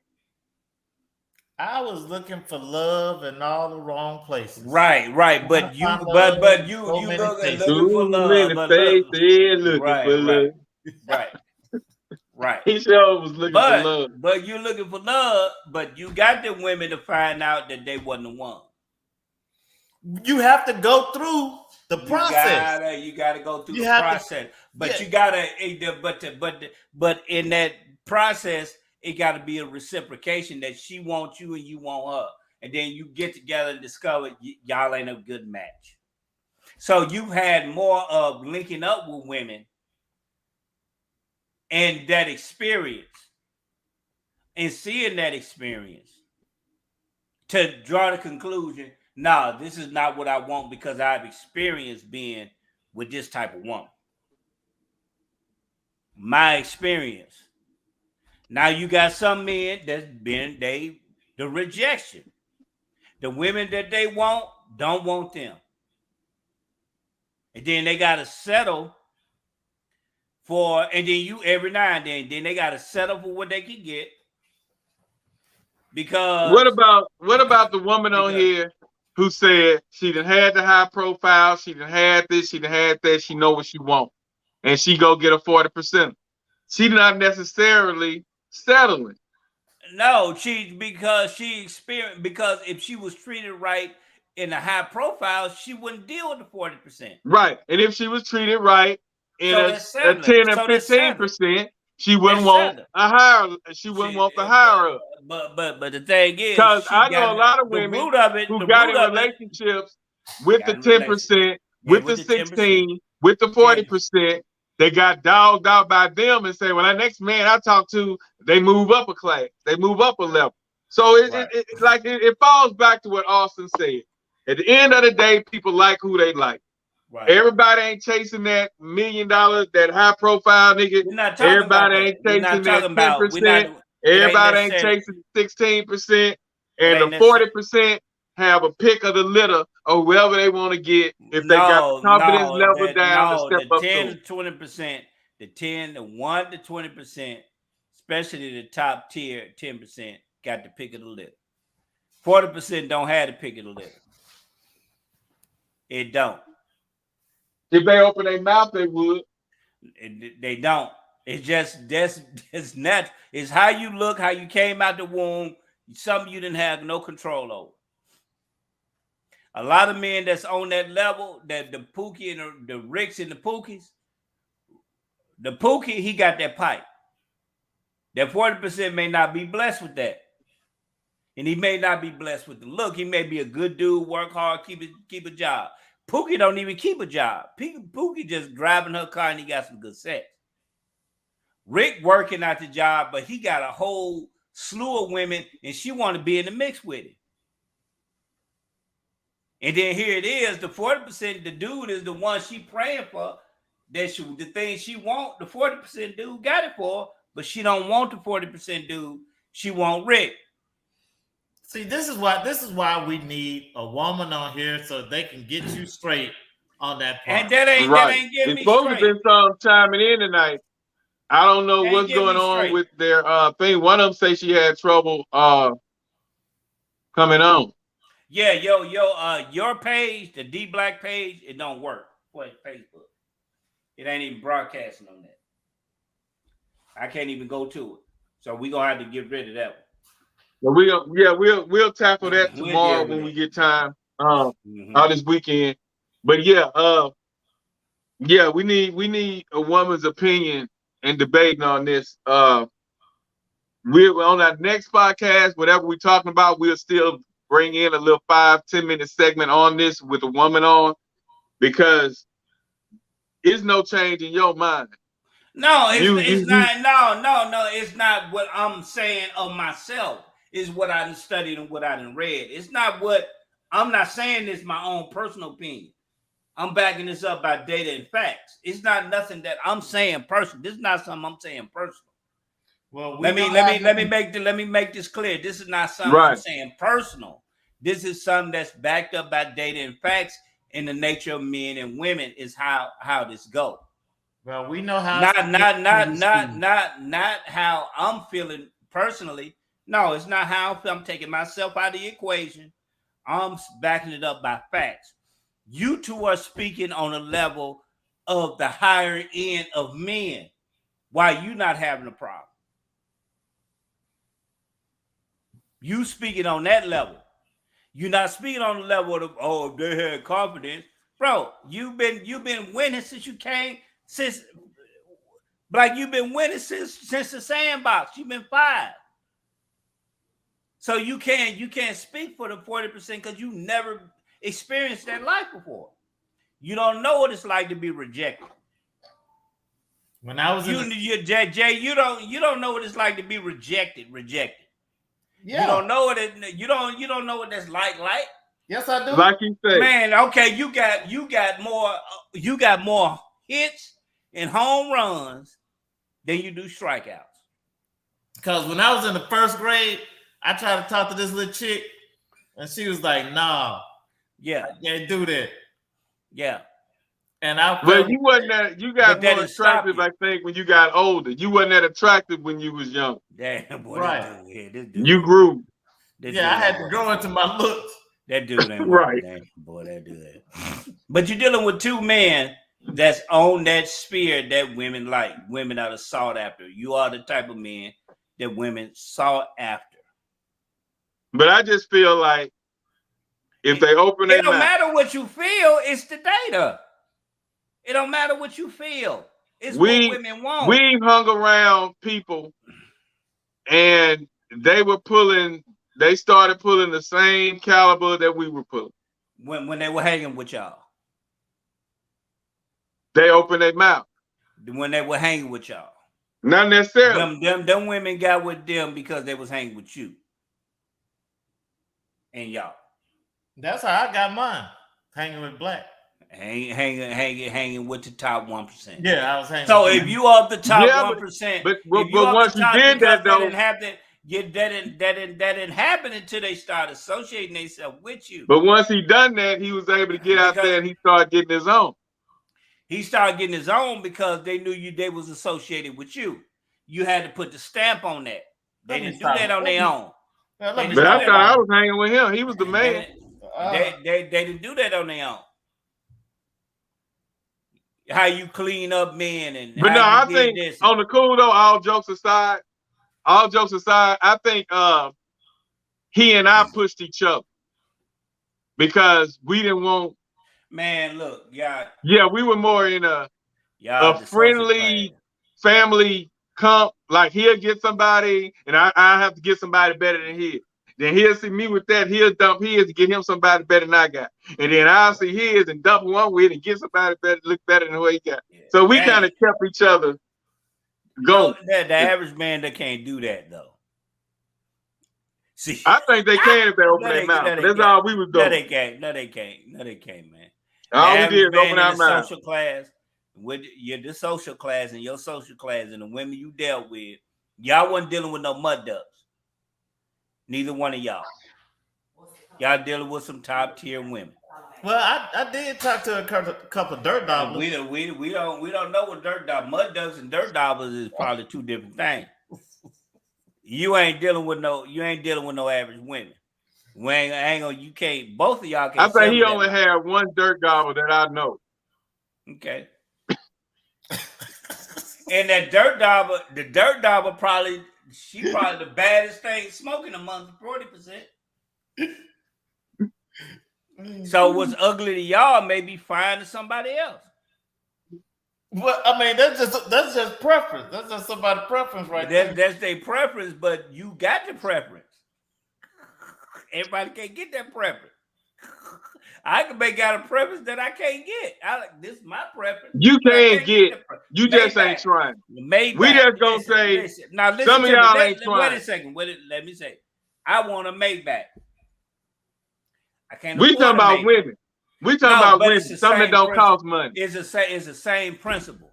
I was looking for love in all the wrong places. Right. But you looking for love. Right. He sure was looking for love. But you looking for love, but you got the women to find out that they wasn't the one. You have to go through the process. You gotta go through the process. But you gotta, but in that process, it gotta be a reciprocation that she wants you and you want her. And then you get together and discover y'all ain't a good match. So you've had more of linking up with women and that experience and seeing that experience to draw the conclusion, no, this is not what I want because I've experienced being with this type of woman. My experience. Now you got some men that's been the rejection. The women that they want don't want them. And then they got to settle for, and then you every now and then they got to settle for what they can get. Because what about the woman on here who said she done had the high profile, she done had this, she done had that, she know what she want, and she go get a 40%. She not necessarily settling. No, because if she was treated right in a high profile, she wouldn't deal with the 40%. Right, and if she was treated right in a 10 or 15%, she wouldn't want a higher. She wouldn't want the higher up. But the thing is, because I know a lot of women who got in relationships with the 10%, with the 16%, with the 40%. They got dogged out by them and say, well, that next man I talk to, they move up a class, they move up a level. So it falls back to what Austin said. At the end of the day, people like who they like. Right. Everybody ain't chasing that $1 million, that high profile nigga. Everybody ain't chasing that 10%. Everybody ain't chasing 16%. And the 40% have a pick of the litter or whoever they want to get if they got the confidence level down to step up. 10 to 20%, the 1 to 20%, especially the top tier 10%, got the pick of the litter. 40% don't have the pick of the litter. It don't. If they open their mouth, they would. They don't. It's just it's natural. It's how you look, how you came out the womb. Something you didn't have no control over. A lot of men that's on that level, that the Pookie and the Ricks and the Pookies, the Pookie, he got that pipe. That 40% may not be blessed with that. And he may not be blessed with the look. He may be a good dude, work hard, keep a job. Pookie don't even keep a job. Pookie just driving her car and he got some good sex. Rick working at the job, but he got a whole slew of women and she want to be in the mix with him. And then here it is, the 40%, the dude is the one she praying for. The thing she want, the 40% dude got it for, but she don't want the 40% dude. She want Rick. See, this is why we need a woman on here so they can get you straight on that part. And that ain't getting me straight. It's supposed to be some chiming in tonight. I don't know what's going on with their thing. One of them say she had trouble coming on. Yeah, your page, the D Black page, it don't work for Facebook. It ain't even broadcasting on that. I can't even go to it. So we're gonna have to get rid of that one. We'll tackle that tomorrow when we get time. All this weekend. But we need a woman's opinion and debating on this. We're on our next podcast, whatever we're talking about, we'll still bring in a little 5-10 minute segment on this with a woman on, because there's no change in your mind. No, it's You not. No. It's not what I'm saying of myself. It's what I done studied and what I done read. It's not what I'm not saying. This my own personal opinion. I'm backing this up by data and facts. It's not nothing that I'm saying personal. This is not something I'm saying personal. Well, let me make this clear. This is not something I'm right. saying personal. This is something that's backed up by data and facts. In the nature of men and women is how this go. Well, we know how. Not how I'm feeling personally. No, it's not how I'm taking myself out of the equation. I'm backing it up by facts. You two are speaking on a level of the higher end of men. Why you not having a problem? You speaking on that level. You're not speaking on the level of if they had confidence, bro. You've been winning since you came you've been winning since the sandbox. You've been 5. So you can't speak for the 40% because you never experienced that life before. You don't know what it's like to be rejected. When I was Jay, you don't know what it's like to be rejected. Yeah. You don't know what you don't know what that's like. Yes, I do. Like you said, man. Okay, you got more hits and home runs than you do strikeouts. Because when I was in the 1st grade, I tried to talk to this little chick, and she was like, "Nah, yeah, I can't do that." Yeah. And I but you wasn't that. You got that more attractive, I think, when you got older. You wasn't that attractive when you was young. Damn, boy, right. This dude, you grew. Yeah, I had to grow into my looks. That dude ain't right. Boy, that dude. But you're dealing with 2 men that's on that sphere that women like. Women are sought after. You are the type of man that women sought after. But I just feel like if they open their mouth, it don't mouth, matter what you feel. It's the data. It don't matter what you feel. It's what women want. We hung around people, and they started pulling the same caliber that we were pulling. When they were hanging with y'all. They opened their mouth. When they were hanging with y'all. Not necessarily. Them women got with them because they was hanging with you. And y'all. That's how I got mine. Hanging with black. Hanging with the top 1%. Yeah, I was hanging. So if you are the top 1%, but once you did that, though, that didn't happen until they started associating themselves with you. But once he done that, he was able to get out there and he started getting his own. He started getting his own because they knew they was associated with you. You had to put the stamp on that. They didn't do that on their own. But I thought I was hanging with him. He was the man. They didn't do that on their own. How you clean up men and but no, I think on the cool though, all jokes aside, I think he and I pushed each other because we didn't want. Man, look, y'all. Yeah, we were more in a friendly family comp. Like he'll get somebody, and I have to get somebody better than his. Then he'll see me with that. He'll dump his to get him somebody better than I got. And then I'll see his and dump one with and get somebody better, look better than what he got. Yeah. So we kind of kept each other going. No, the average man that can't do that though. See, I think they can if they open their mouth. That's all we was doing. No, they can't, man. All we did is open our mouth. Social class, with the social class and your social class and the women you dealt with, y'all wasn't dealing with no mud ducks. Neither one of y'all. Y'all dealing with some top tier women. Well, I did talk to a couple of dirt dobbers. We don't know what mud ducks and dirt dobbers is probably 2 different things. You ain't dealing with no average women. You can't. Both of y'all can't. I think he only had one dirt dauber that I know. Okay. And that dirt dauber probably. She probably the baddest thing smoking among the 40%. So what's ugly to y'all may be fine to somebody else. Well, I mean, that's just preference. That's just somebody's preference right there. That's their preference, but you got the preference. Everybody can't get that preference. I can make out a preference that I can't get. This is my preference. You but I can't get. You just Maybach. ain't trying. Maybach. We just gonna say listen. Now listen some of to me. y'all ain't Wait trying. a second. Let me say. I want a Maybach. I can't. We talking about women. We talking about women. Something that don't cost money. It's the same principle.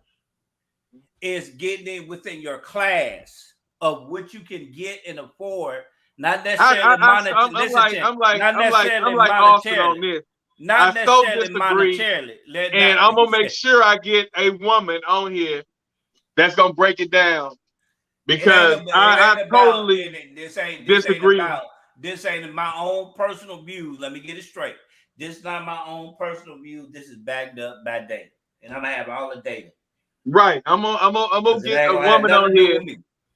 It's getting it within your class of what you can get and afford. Not necessarily monetarily. I'm like Austin on this. Not necessarily monetarily. And I'm gonna make sure I get a woman on here that's gonna break it down, because I totally disagree. This ain't my own personal views. Let me get it straight. This is not my own personal view. This is backed up by data, and I'm gonna have all the data. Right. I'm gonna get a woman on here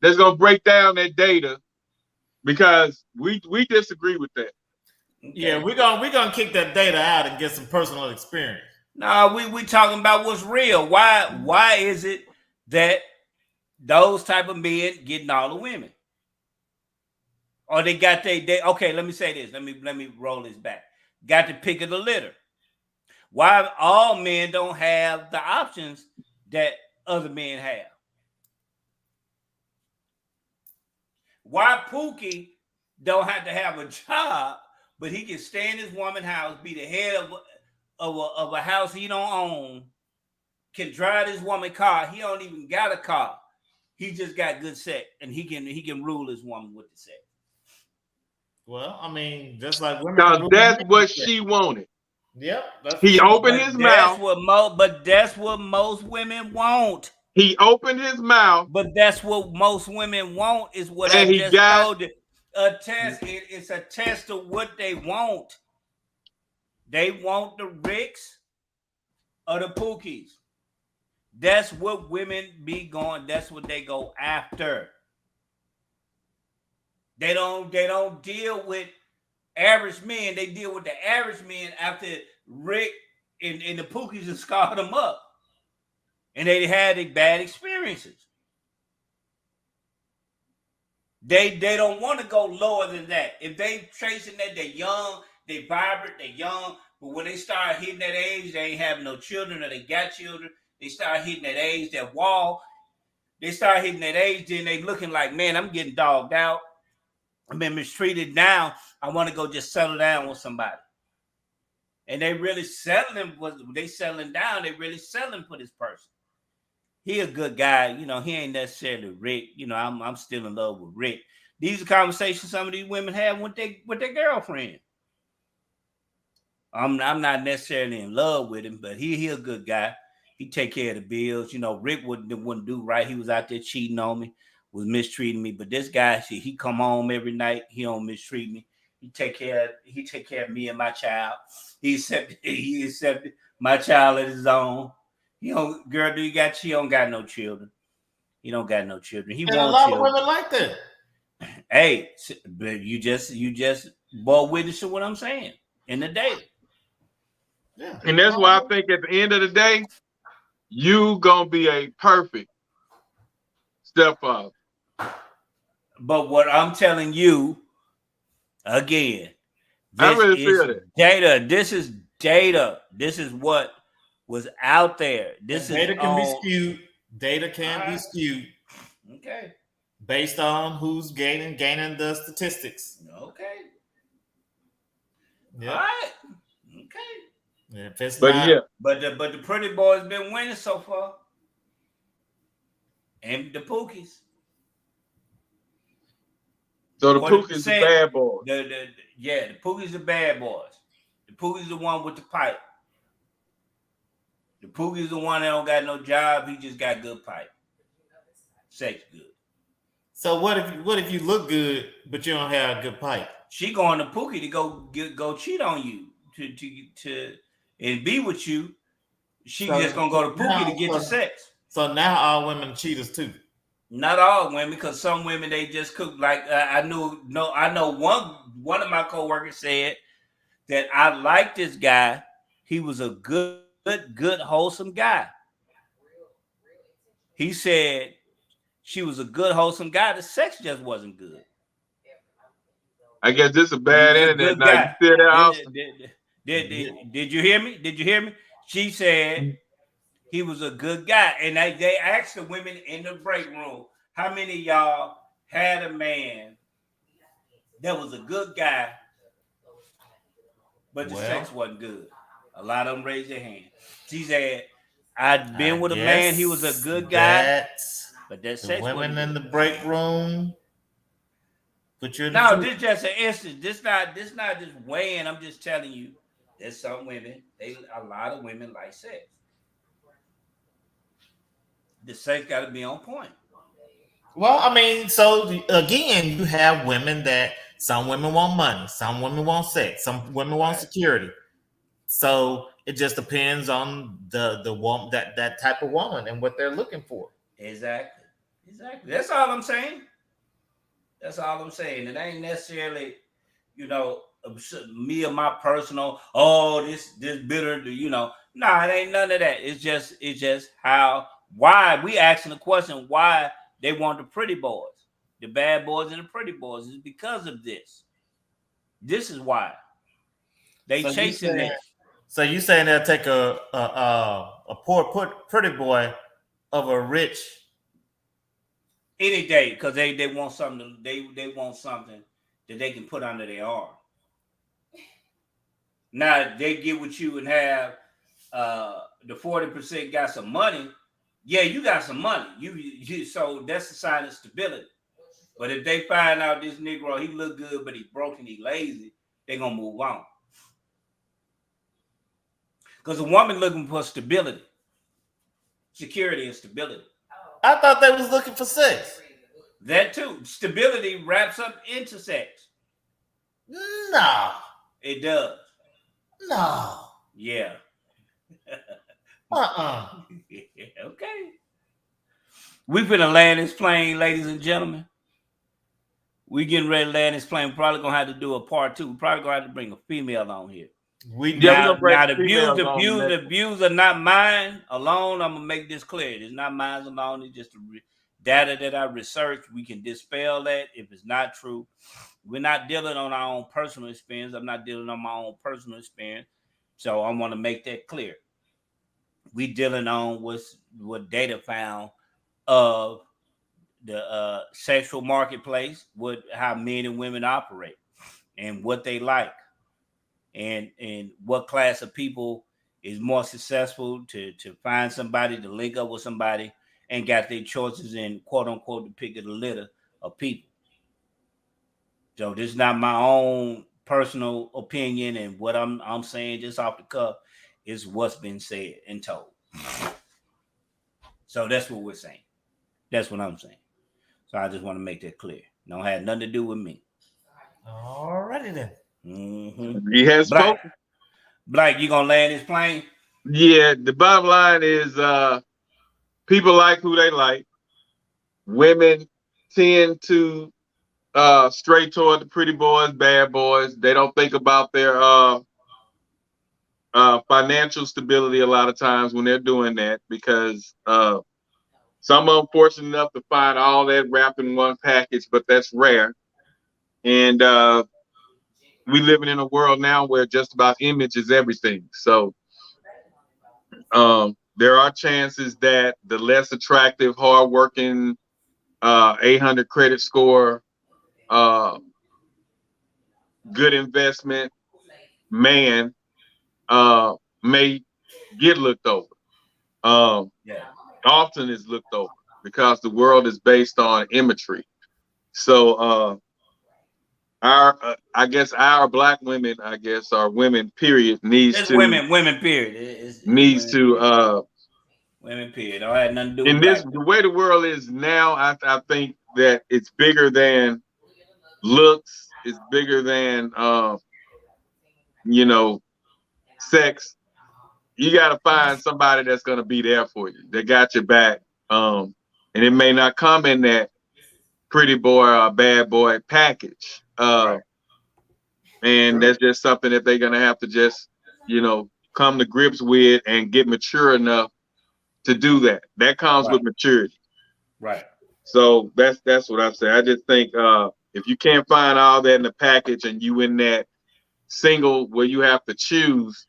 that's gonna break down that data, because we disagree with that. Okay. Yeah, we're gonna kick that data out and get some personal experience. No, we talking about what's real. Why is it that those type of men getting all the women? Or they got they okay, let me say this. Let me roll this back. Got the pick of the litter. Why all men don't have the options that other men have? Why Pookie don't have to have a job, but he can stay in his woman's house, be the head of a house he don't own, can drive his woman car. He don't even got a car. He just got good sex, and he can rule his woman with the sex. Well, I mean, just like women. Now that's what she wanted. Yep. He opened his mouth. But that's what most women want. He opened his mouth. But that's what most women want, is what I just told you. A test. It's a test of what they want. They want the Ricks or the Pookies. That's what women be going. That's what they go after. They don't deal with average men. They deal with the average men after Rick and the Pookies have scarred them up. And they had bad experiences. They don't want to go lower than that. If they chasing that, they're young, they vibrant, they're young. But when they start hitting that age, they ain't having no children, or they got children. They start hitting that age, that wall. They start hitting that age, then they looking like, man, I'm getting dogged out. I've been mistreated. Now I want to go just settle down with somebody. And they really settling. They settling down. They really settling for this person. He a good guy. You know, he ain't necessarily Rick. You know, I'm still in love with Rick. These are conversations some of these women have with their girlfriend. I'm not necessarily in love with him, but he a good guy. He take care of the bills. You know, Rick wouldn't do right. He was out there cheating on me, was mistreating me. But this guy, he come home every night. He don't mistreat me. He take care of me and my child. He accepted my child as his own. You know, girl, she don't got no children. He don't got no children. He wants children. A lot of women like that. Hey, but you just bought witness to what I'm saying in the day. Yeah. And that's why I think at the end of the day, you gonna be a perfect stepfather. But what I'm telling you, again, I really feel that. Data. This is data. This is what was out there. Data can be skewed. Data can be skewed. Okay. Based on who's gaining the statistics. Okay. Yeah. All right. Okay. Yeah, if it's but not, yeah. But the pretty boys been winning so far. And the Pookies. So the Pookies are bad boys. The Pookies are bad boys. The Pookies the one with the pipe. The Pookie's the one that don't got no job. He just got good pipe. Sex good. So what if you look good but you don't have a good pipe? She going to Pookie to go cheat on you to and be with you. She just gonna go to Pookie to get the sex. So now all women are cheaters too. Not all women, because some women they just cook. Like I know one of my coworkers said that I like this guy. He was a good, wholesome guy. He said she was a good, wholesome guy. The sex just wasn't good. I guess this is a bad internet night. You still there, Austin? Did you hear me? Did you hear me? She said he was a good guy, and they asked the women in the break room, how many of y'all had a man that was a good guy, but the sex wasn't good? A lot of them raised their hand. She said, I'd been with a man, he was a good guy, but that sex women in the break room. No, this just an instance. This not just weighing. I'm just telling you, there's some women. A lot of women like sex. The sex got to be on point. Well, I mean, so again, you have women that some women want money, some women want sex, some women want security. So it just depends on the woman, that type of woman, and what they're looking for. Exactly. That's all I'm saying. It ain't necessarily, me or my personal. Oh, this bitter. Nah, it ain't none of that. It's just why we asking the question why they want the pretty boys, the bad boys and the pretty boys is because of this. This is why they chasing this. So you saying they'll take a poor pretty boy of a rich any day because they want something. They want something that they can put under their arm. Now they get with you and have the 40% got some money. Yeah, you got some money. You so that's a sign of stability. But if they find out this Negro, he look good, but he broke and he lazy, they're gonna move on. Because a woman looking for stability, security and stability. I thought they was looking for sex. That too. Stability wraps up into sex. No. It does. No. Yeah. Okay. We finna land this plane, ladies and gentlemen. We getting ready to land this plane. We're probably gonna have to do a part 2. We're probably gonna have to bring a female on here. Now the views are not mine alone. I'm gonna make this clear. It's not mine alone. It's just the data that I researched. We can dispel that if it's not true. We're not dealing on our own personal experience. I'm not dealing on my own personal experience. So I want to make that clear. We dealing on what data found of the sexual marketplace, how men and women operate, and what they like. And what class of people is more successful to find somebody, to link up with somebody, and got their choices in quote unquote the pick of the litter of people. So this is not my own personal opinion, and what I'm saying just off the cuff is what's been said and told. So that's what we're saying. That's what I'm saying. So I just want to make that clear. Don't have nothing to do with me. All righty then. Mm-hmm. He has spoken. Black, you gonna land this plane? Yeah, the bottom line is people like who they like. Women tend to stray toward the pretty boys, bad boys. They don't think about their financial stability a lot of times when they're doing that, because some of them fortunate enough to find all that wrapped in one package, but that's rare. And we living in a world now where just about image is everything. So there are chances that the less attractive, hardworking, 800 credit score, good investment man may get looked over. Often is looked over because the world is based on imagery. So I guess our black women, our women period, needs to women period needs to women period. Don't have nothing to do in with this the way the world is now. I think that it's bigger than looks. It's bigger than sex. You got to find somebody that's going to be there for you. They got your back. And it may not come in that pretty boy or bad boy package. And that's just something that they're going to have to just, come to grips with and get mature enough to do that. That comes with maturity. Right. So that's what I'm saying. I just think if you can't find all that in the package and you in that single where you have to choose,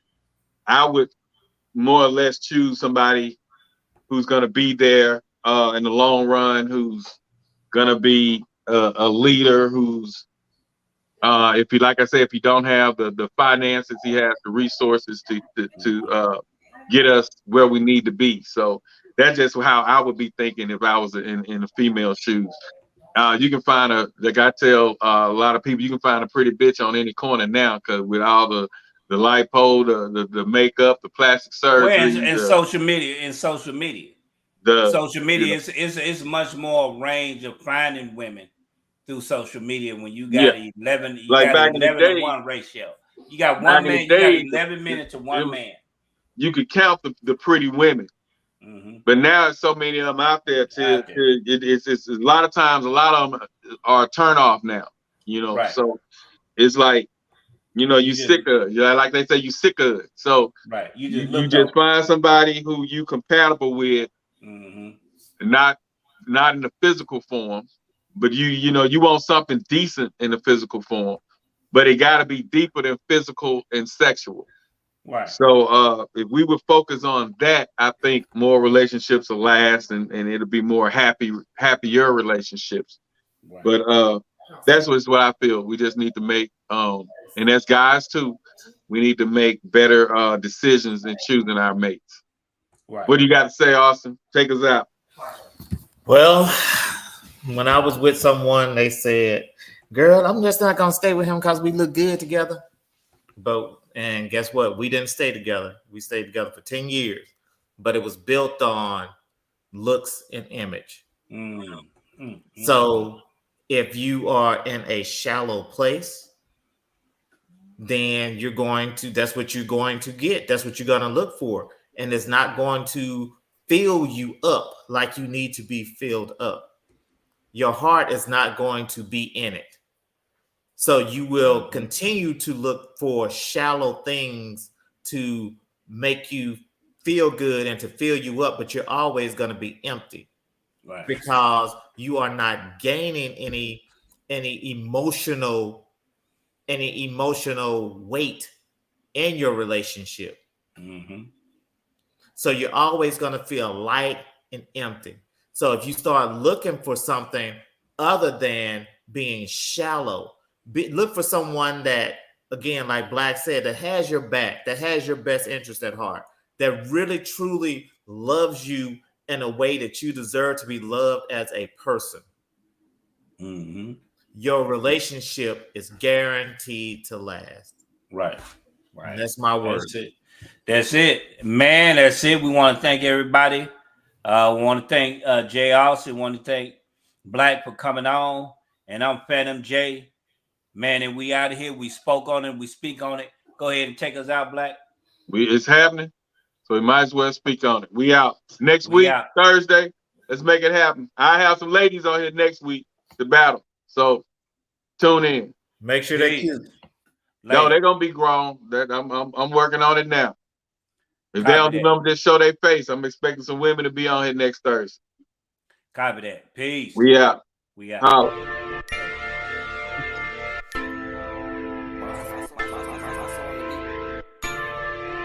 I would more or less choose somebody who's going to be there in the long run, who's going to be a leader, who's if you, like I said, if he don't have the finances, he has the resources to get us where we need to be. So that's just how I would be thinking if I was in the female shoes. You can find like I tell a lot of people, you can find a pretty bitch on any corner now, because with all the lipo, the makeup, the plastic surgery, and social media, social media is much more range of finding women through social media when you got 11, you like got back 11 in the to day, 1 ratio. You got one man, you got 11 minutes to one man. You could count the pretty women. But now there's so many of them out there. It's a lot of times, a lot of them are a turn off now. You know, right. So it's like, you know, you sick of it. Like they say, you sick of it. So right, you just find somebody who you compatible with, not in the physical form, but you know you want something decent in the physical form, but it got to be deeper than physical and sexual. Right. So if we would focus on that, I think more relationships will last, and it'll be more happier relationships. Right. But that's what I feel. We just need to make, and as guys too, we need to make better decisions in choosing our mates. Right. What do you got to say, Austin? Take us out. Well, when I was with someone, they said, "Girl, I'm just not gonna stay with him because we look good together." And guess what? We didn't stay together. We stayed together for 10 years, but it was built on looks and image. So if you are in a shallow place, then that's what you're going to get. That's what you're going to look for. And it's not going to fill you up like you need to be filled up. Your heart is not going to be in it. So you will continue to look for shallow things to make you feel good and to fill you up, but you're always going to be empty, right? Because you are not gaining any emotional weight in your relationship. So you're always going to feel light and empty. So if you start looking for something other than being shallow, look for someone that, again, like Black said, that has your back, that has your best interest at heart, that really truly loves you in a way that you deserve to be loved as a person. Your relationship is guaranteed to last. Right. And that's my word. That's it, man. That's it. We want to thank everybody. We want to thank Jay Austin. We want to thank Black for coming on. And I'm Phantom J. Man, and we out of here. We spoke on it. We speak on it. Go ahead and take us out, Black. It's happening, so we might as well speak on it. We out. Next week, Thursday, let's make it happen. I have some ladies on here next week to battle, so tune in. Make sure they're cute. No, they're gonna be grown. I'm working on it now. If they don't do nothing, just show their face. I'm expecting some women to be on here next Thursday. Copy that. Peace. We out. We out. Out.